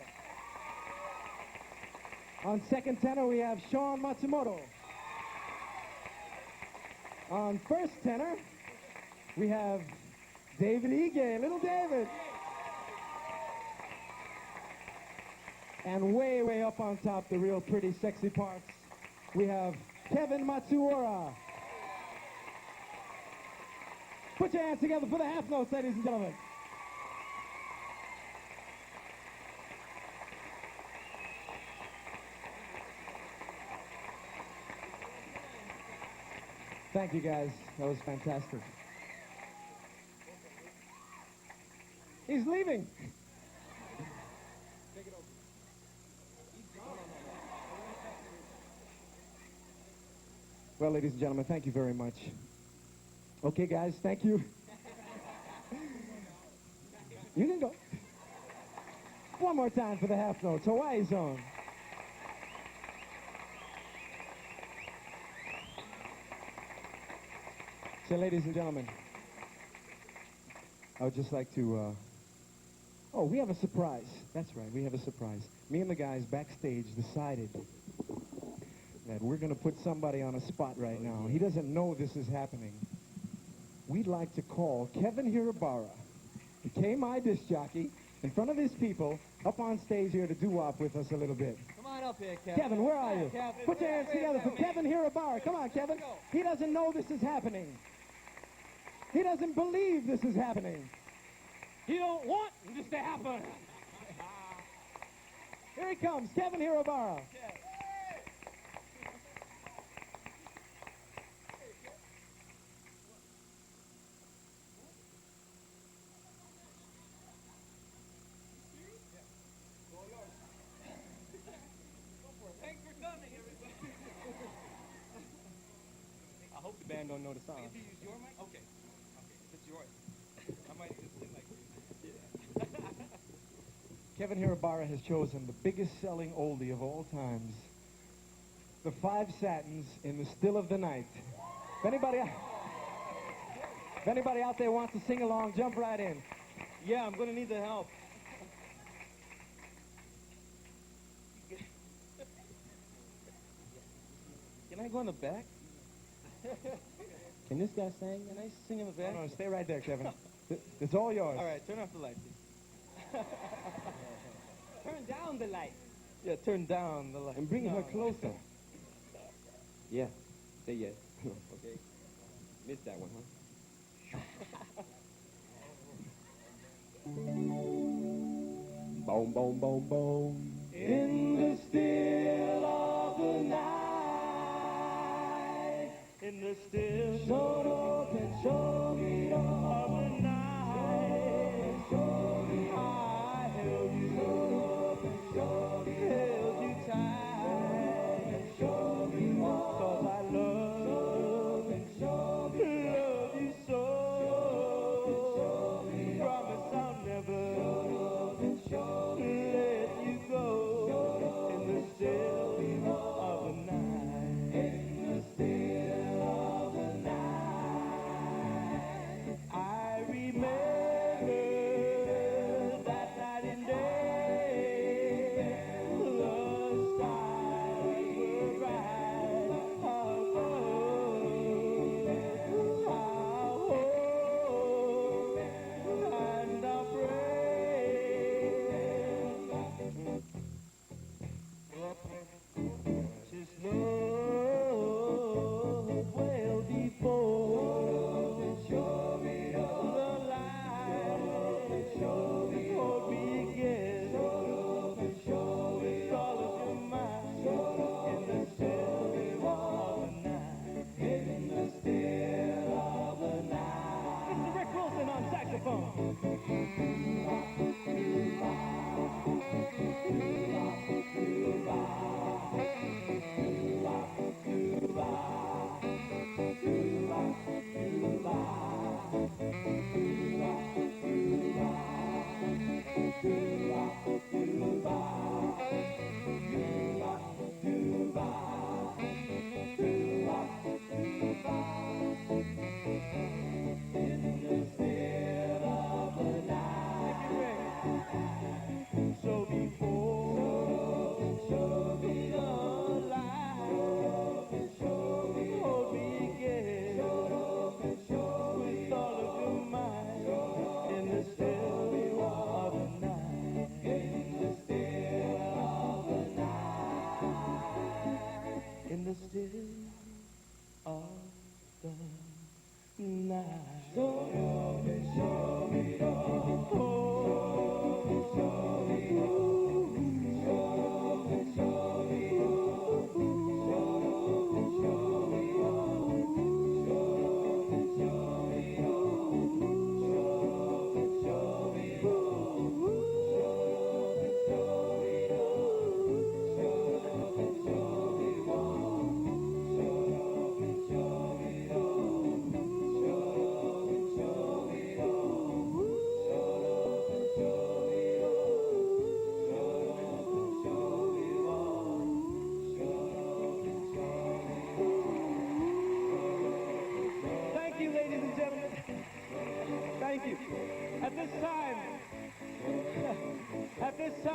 On second tenor, we have Sean Matsumoto. On first tenor, we have David Ige, little David. And way, way up on top, the real pretty, sexy parts, we have Kevin Matsuura. Put your hands together for the half notes, ladies and gentlemen. Thank you, guys. That was fantastic. He's leaving. Well, ladies and gentlemen, thank you very much. Okay, guys, thank you. You can go. One more time for the half notes. Hawaii Zone. So, ladies and gentlemen, I would just like to, oh, we have a surprise. That's right, we have a surprise. Me and the guys backstage decided that we're going to put somebody on a spot right now. He doesn't know this is happening. We'd like to call Kevin Hirabara, the KMI disc jockey, in front of his people, up on stage here to doo-wop with us a little bit. Come on up here, Kevin. Kevin, where are you? Kevin, Put your hands together for Kevin Hirabara. Come on, Kevin. He doesn't know this is happening. He doesn't believe this is happening. He don't want this to happen. Here he comes, Kevin Hirabara. Thanks for coming, everybody. I hope the band don't know the song. If you use your mic? Okay. If it's yours. I might just sing like this. Kevin Hirabara has chosen the biggest selling oldie of all times, the Five Satins in the Still of the Night. If anybody out there wants to sing along, jump right in. Yeah, I'm going to need the help. Can I go in the back? Can this guy sing? Can I sing in the back? No, stay right there, Kevin. It's all yours. All right, turn off the light, please. Turn down the light. Yeah, turn down the light. And bring her closer. Yeah. Say yes. Okay. Missed that one, huh? Boom, boom, boom, boom. In the still of the night. In the still of the night. I held you. Held you tight. 'Cause I love you so. Promise I'll never let you go. In the still of the night. In the still of the night. I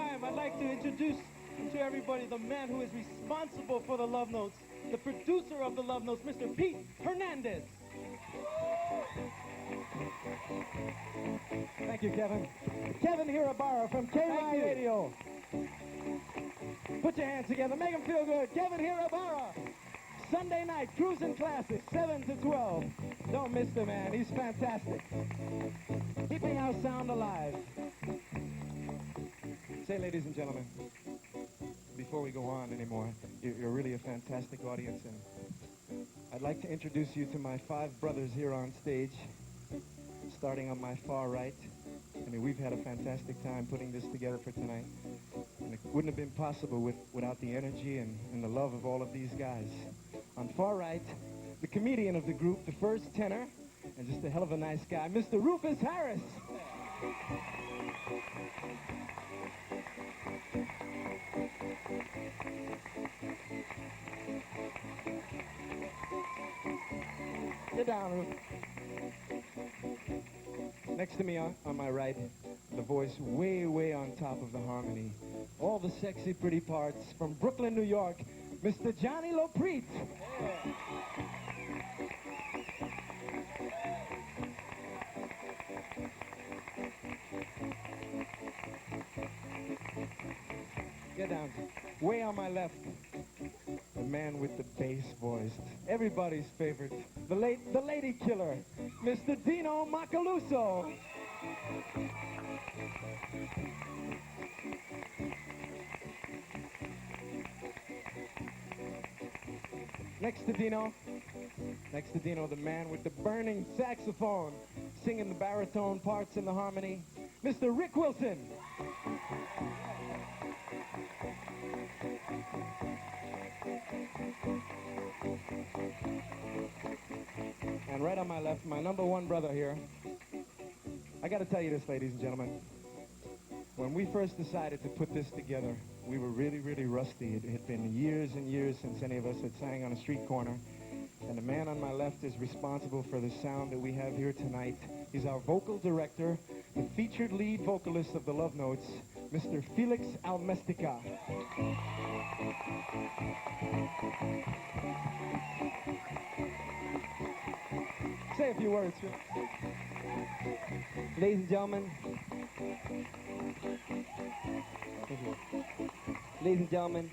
time, I'd like to introduce to everybody the man who is responsible for the Love Notes, the producer of the Love Notes, Mr. Pete Hernandez. Thank you, Kevin. Kevin Hirabara from KY Radio. Put your hands together. Make them feel good. Kevin Hirabara. Sunday night, Cruising Classics, 7 to 12. Don't miss the man. He's fantastic. Keeping our sound alive. Say, ladies and gentlemen, before we go on anymore, you're really a fantastic audience, and I'd like to introduce you to my 5 brothers here on stage, starting on my far right. I mean, we've had a fantastic time putting this together for tonight, and it wouldn't have been possible without the energy and the love of all of these guys. On far right, the comedian of the group, the first tenor, and just a hell of a nice guy, Mr. Rufus Harris. Get down, Rufus. Next to me on my right, the voice way, way on top of the harmony. All the sexy, pretty parts from Brooklyn, New York, Mr. Johnny Lopreet. Get down. Way on my left, the man with the bass voice. Everybody's favorite. The lady killer, Mr. Dino Macaluso. Next to Dino, the man with the burning saxophone, singing the baritone parts in the harmony, Mr. Rick Wilson. And right on my left, my number 1 brother here. I got to tell you this, ladies and gentlemen. When we first decided to put this together, we were really, really rusty. It had been years and years since any of us had sang on a street corner. And the man on my left is responsible for the sound that we have here tonight. He's our vocal director, the featured lead vocalist of the Love Notes, Mr. Felix Almestica. Say a few words. Ladies and gentlemen,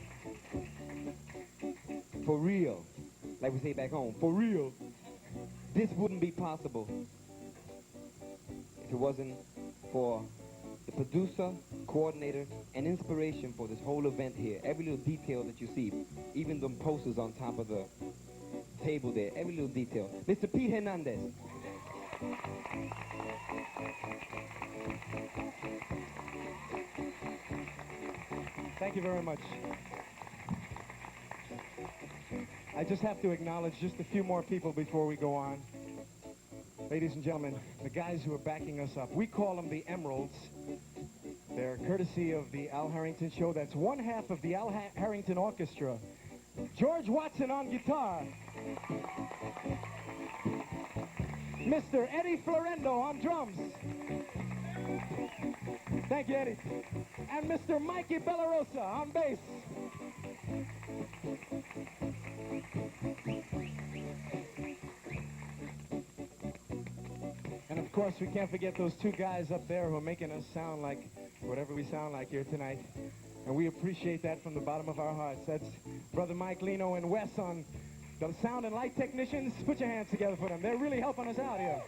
for real, like we say back home, for real, this wouldn't be possible if it wasn't for the producer, coordinator, and inspiration for this whole event here. Every little detail that you see, even the posters on top of the table there, every little detail. Mr. Pete Hernandez. Thank you very much. I just have to acknowledge just a few more people before we go on. Ladies and gentlemen, the guys who are backing us up, we call them the Emeralds. They're courtesy of the Al Harrington Show. That's one half of the Al Harrington Orchestra. George Watson on guitar. Mr. Eddie Florendo on drums. Thank you, Eddie. And Mr. Mikey Bellarosa on bass. And of course, we can't forget those 2 guys up there who are making us sound like whatever we sound like here tonight. And we appreciate that from the bottom of our hearts. That's Brother Mike Lino and Wes on the sound and light technicians. Put your hands together for them. They're really helping us out here.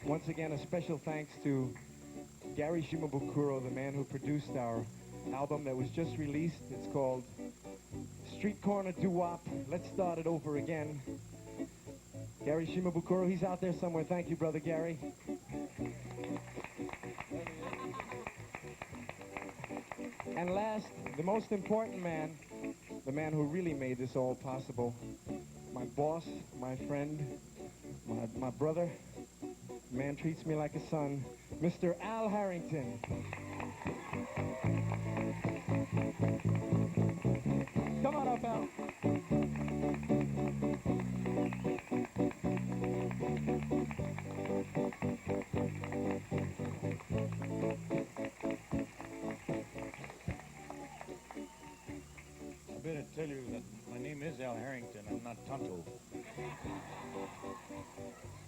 Once again, a special thanks to Gary Shimabukuro, the man who produced our album that was just released. It's called Street Corner Doo-Wop. Let's start it over again. Gary Shimabukuro, he's out there somewhere. Thank you, Brother Gary. And last, the most important man, the man who really made this all possible, my boss, my friend, my brother, the man treats me like a son, Mr. Al Harrington. Come on up, Al. I better tell you that my name is Al Harrington. I'm not Tonto.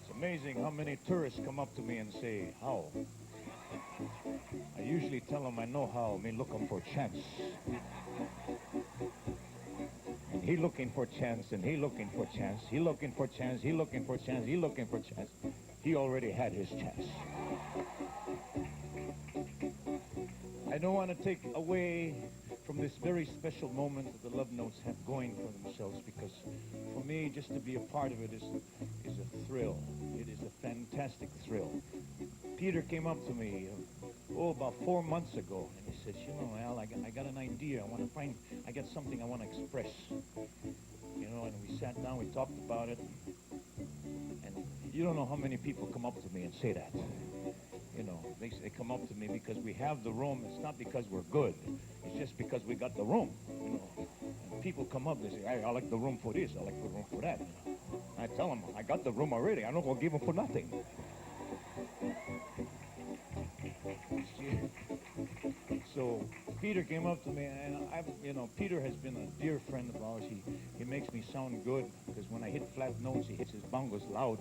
It's amazing how many tourists come up to me and say, how? I usually tell them I know how. I mean, looking for chance. And he looking for chance, and he looking for chance. He looking for chance, he looking for chance, he looking for chance. He already had his chance. I don't want to take away from this very special moment that the Love Notes have going for themselves, because for me, just to be a part of it is a thrill. It is a fantastic thrill. Peter came up to me, about 4 months ago, and he says, you know, Al, I got an idea. I got something I want to express. You know, and we sat down, we talked about it, and you don't know how many people come up to me and say that. You know, they come up to me because we have the room. It's not because we're good. It's just because we got the room. You know, and people come up, they say, hey, I like the room for this. I like the room for that. You know? I tell them, I got the room already. I'm not going to give them for nothing. So Peter came up to me, and Peter has been a dear friend of ours. He makes me sound good, because when I hit flat notes, he hits his bongos loud.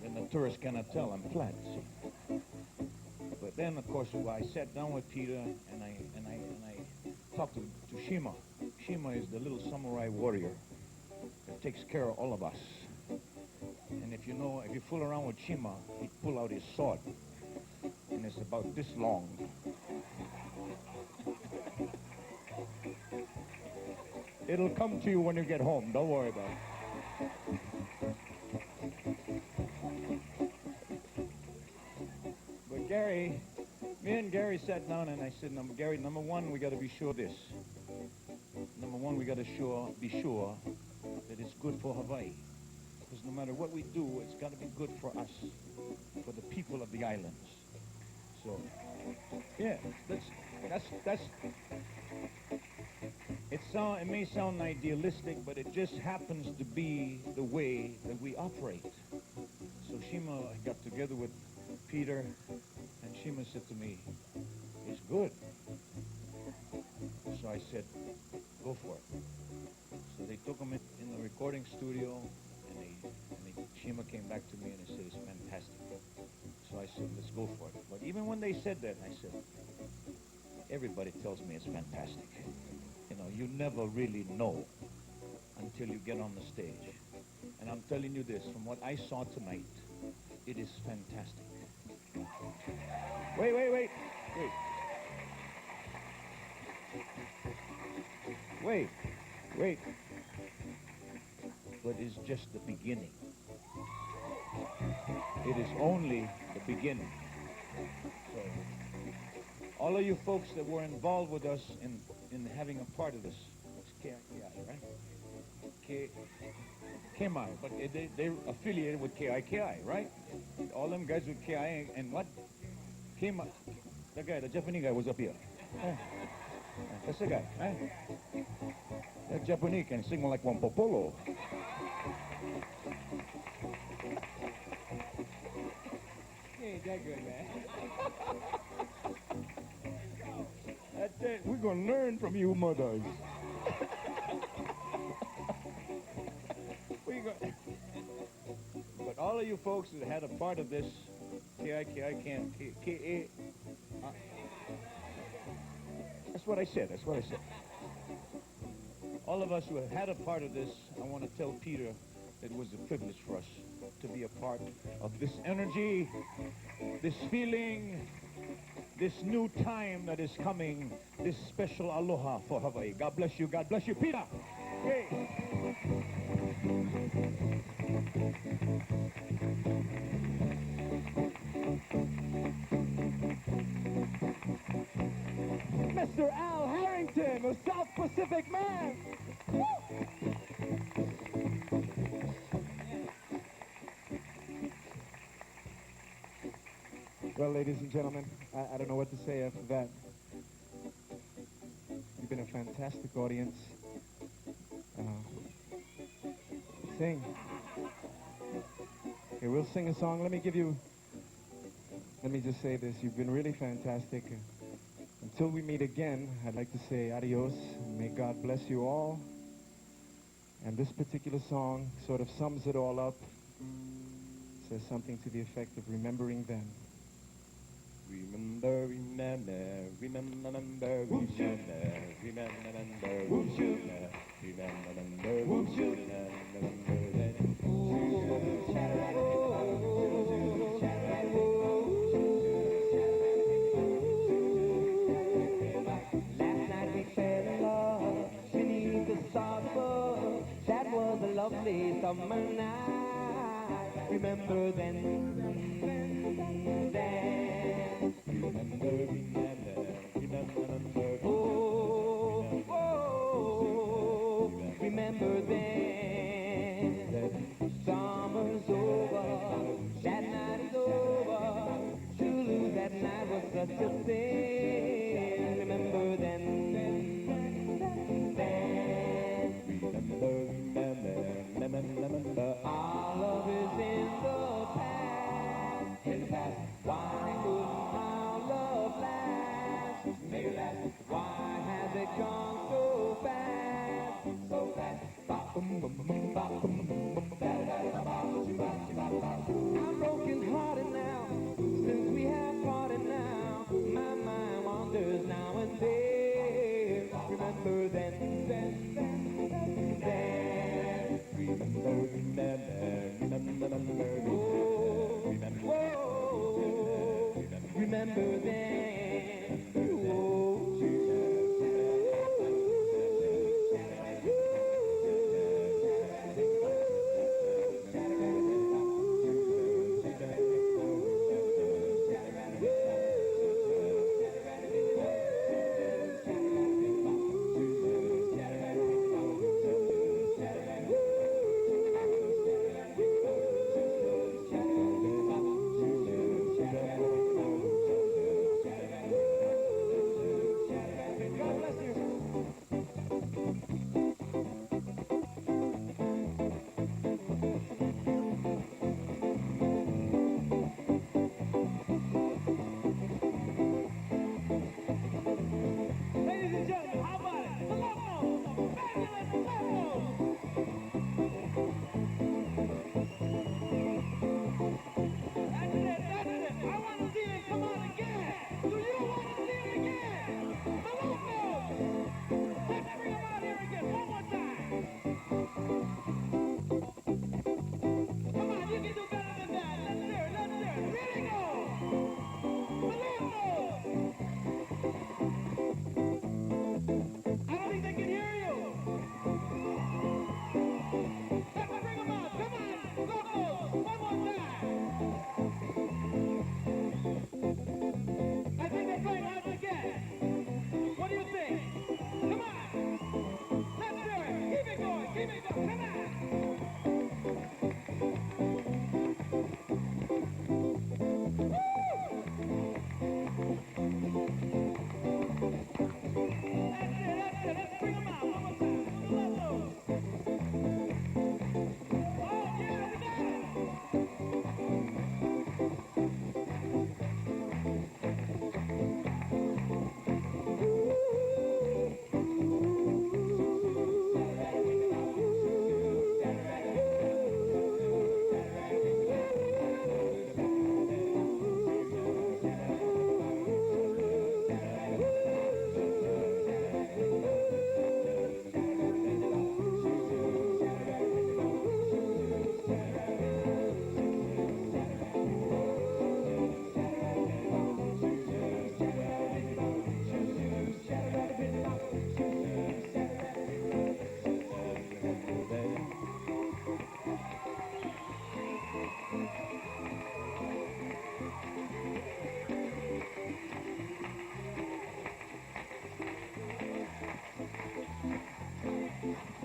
And the tourists cannot tell I'm flat. See? But then, of course, I sat down with Peter, and I talked to Shima. Shima is the little samurai warrior that takes care of all of us. And if you fool around with Shima, he'd pull out his sword, and it's about this long. It'll come to you when you get home. Don't worry about it. But Gary, me and Gary sat down, and I said, Gary, number one, we got to be sure of this. Number one, we got to be sure that it's good for Hawaii. Because no matter what we do, it's got to be good for us, for the people of the islands. So, yeah, that's. It may sound idealistic, but it just happens to be the way that we operate. So Shima got together with Peter, and Shima said to me, it's good. So I said, go for it. So they took him in the recording studio, and Shima came back to me and he said, it's fantastic. So I said, let's go for it. But even when they said that, I said, everybody tells me it's fantastic. You know, you never really know until you get on the stage. And I'm telling you this, from what I saw tonight, it is fantastic. Wait. But it's just the beginning. It is only the beginning. So, all of you folks that were involved with us in having a part of this, it's KIKI, right? KMI, but they're affiliated with KIKI, right? All them guys with KI and what? KMI. That guy, the Japanese guy was up here. That's the guy, right? That Japanese can sing like one popolo. He ain't that good, man. That's it. We're going to learn from you mothers. But all of you folks that had a part of this, KA, that's what I said. All of us who have had a part of this, I want to tell Peter that it was a privilege for us to be a part of this energy, this feeling, this new time that is coming, this special aloha for Hawaii. God bless you, Peter. Yay. Mr. Al Harrington, the South Pacific man. Woo! Well, ladies and gentlemen, I don't know what to say after that. You've been a fantastic audience. Sing. Okay, we'll sing a song. Let me just say this. You've been really fantastic. Until we meet again, I'd like to say adios. May God bless you all. And this particular song sort of sums it all up. Says something to the effect of remembering then. Remember, remember, remember, remember, remember, remember, Last night we fell in love beneath the summer. That was a lovely summer night. Remember then. Remember then, summer's over, that night is over, to lose that night was such a thing. Remember then, our love is in the past, why couldn't our love last, why has it gone so fast, I'm broken hearted now, since we have parted now, my mind wanders now and then, remember then, remember then.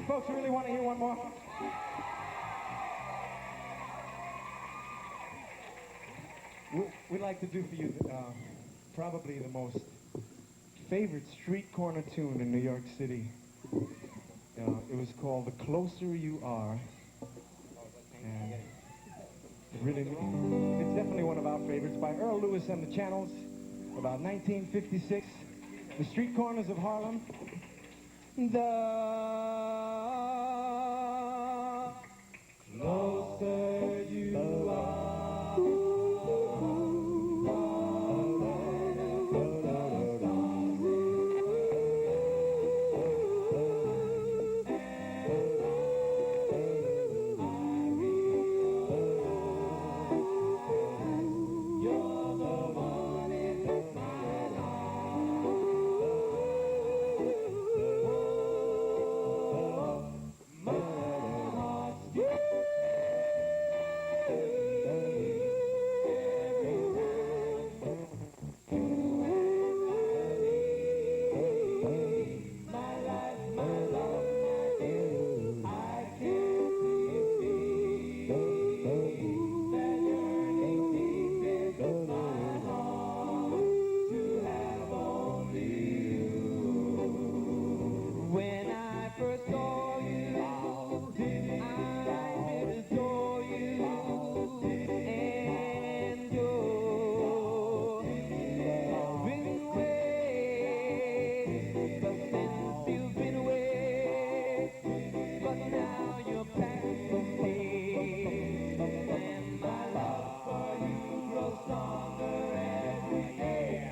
Folks, you really want to hear one more? We'd like to do for you probably the most favorite street corner tune in New York City. It was called The Closer You Are. And It's definitely one of our favorites by Earl Lewis and the Channels, about 1956. The street corners of Harlem. The closer you are, when I first saw you, I really adore you, and you've been away, but since you've been away, but now you're past me, and my love for you grows stronger every day.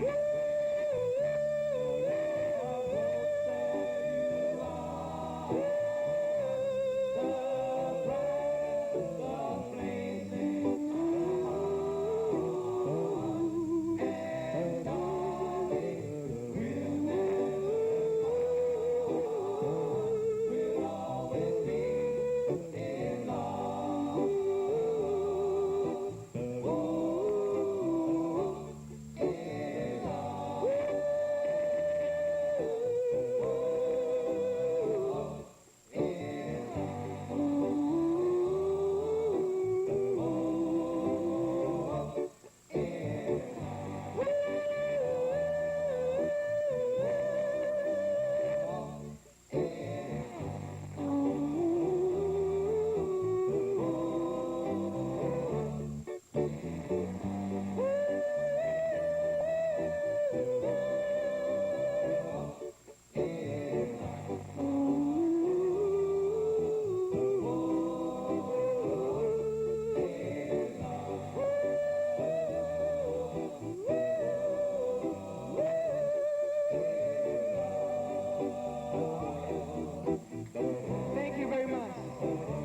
Thank you very much.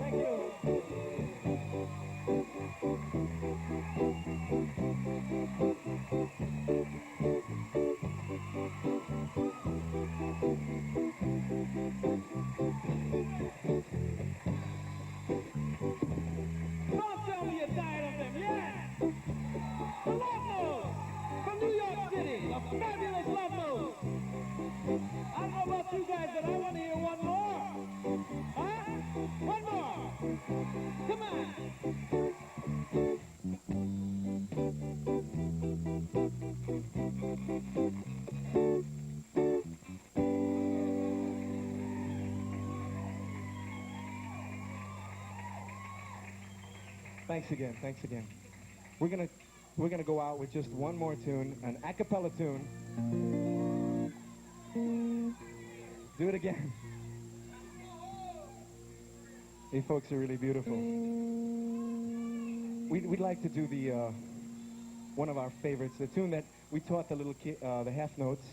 Thank you. Don't tell me you're tired of them, yeah? The Love Moves from New York City, the fabulous Love Moves. I don't know about you guys, but I want to hear one more. Huh? One more. Come on. Thanks again. Thanks again. We're gonna go out with just one more tune, an a cappella tune. Do it again. You folks are really beautiful. We'd like to do the one of our favorites, the tune that we taught the little kid, the half notes,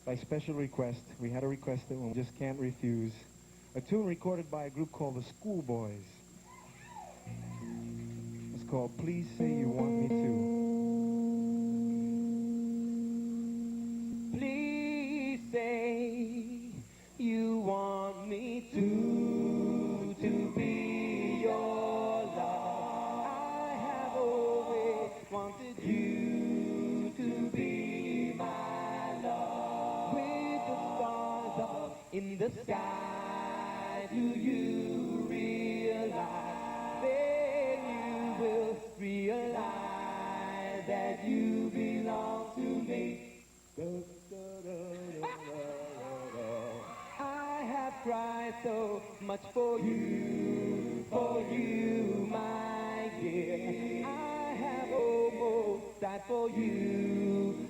by special request. We had a request that we just can't refuse. A tune recorded by a group called the Schoolboys. It's called Please Say You Want Me To. Please say you want me to be your love. I have always wanted you to be my love. With the stars up in the sky, do you realize? Then you will realize that you belong to me. I have cried so much for you, my dear. I have almost died for you,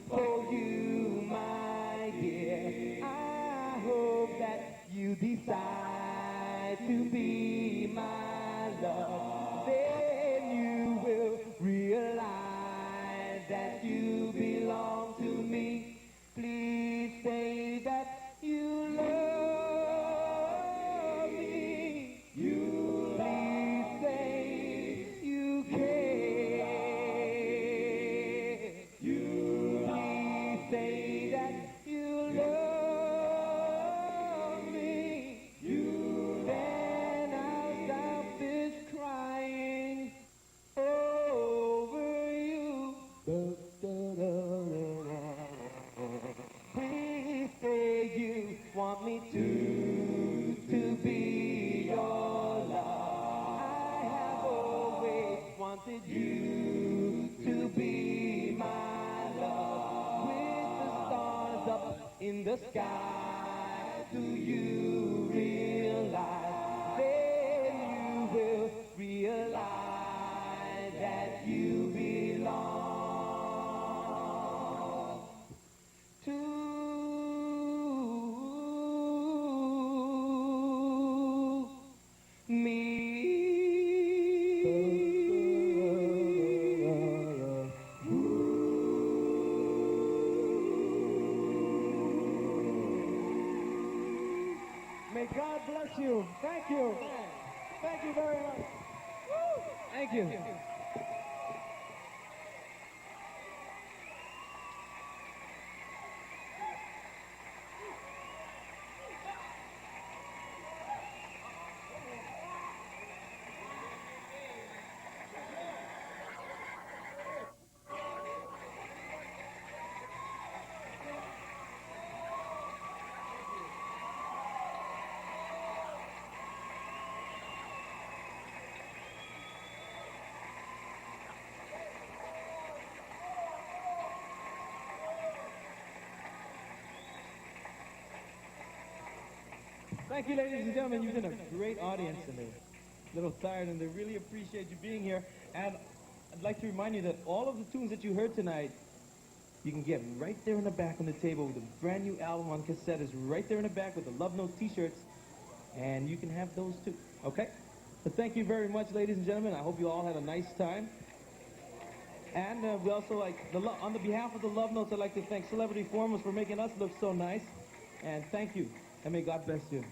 my dear. I hope that you decide to be my love. Then you will realize that you belong to me. Please say that you love me. You please say you care. You please say that you love me. You then I'll stop this crying over you. Please say you want me to be your love. I have always wanted you to be my love. With the stars up in the sky, do you realize? Then you will realize that you belong to May God bless you. Thank you. Thank you very much. Thank you. Thank you, ladies and gentlemen. You've been a great audience, and they're a little tired, and they really appreciate you being here. And I'd like to remind you that all of the tunes that you heard tonight, you can get right there in the back on the table. The brand new album on cassette is right there in the back with the Love Note t-shirts, and you can have those too, okay? But thank you very much, ladies and gentlemen. I hope you all had a nice time. And we also on the behalf of the Love Notes, I'd like to thank Celebrity Foremost for making us look so nice. And thank you. And may God bless you.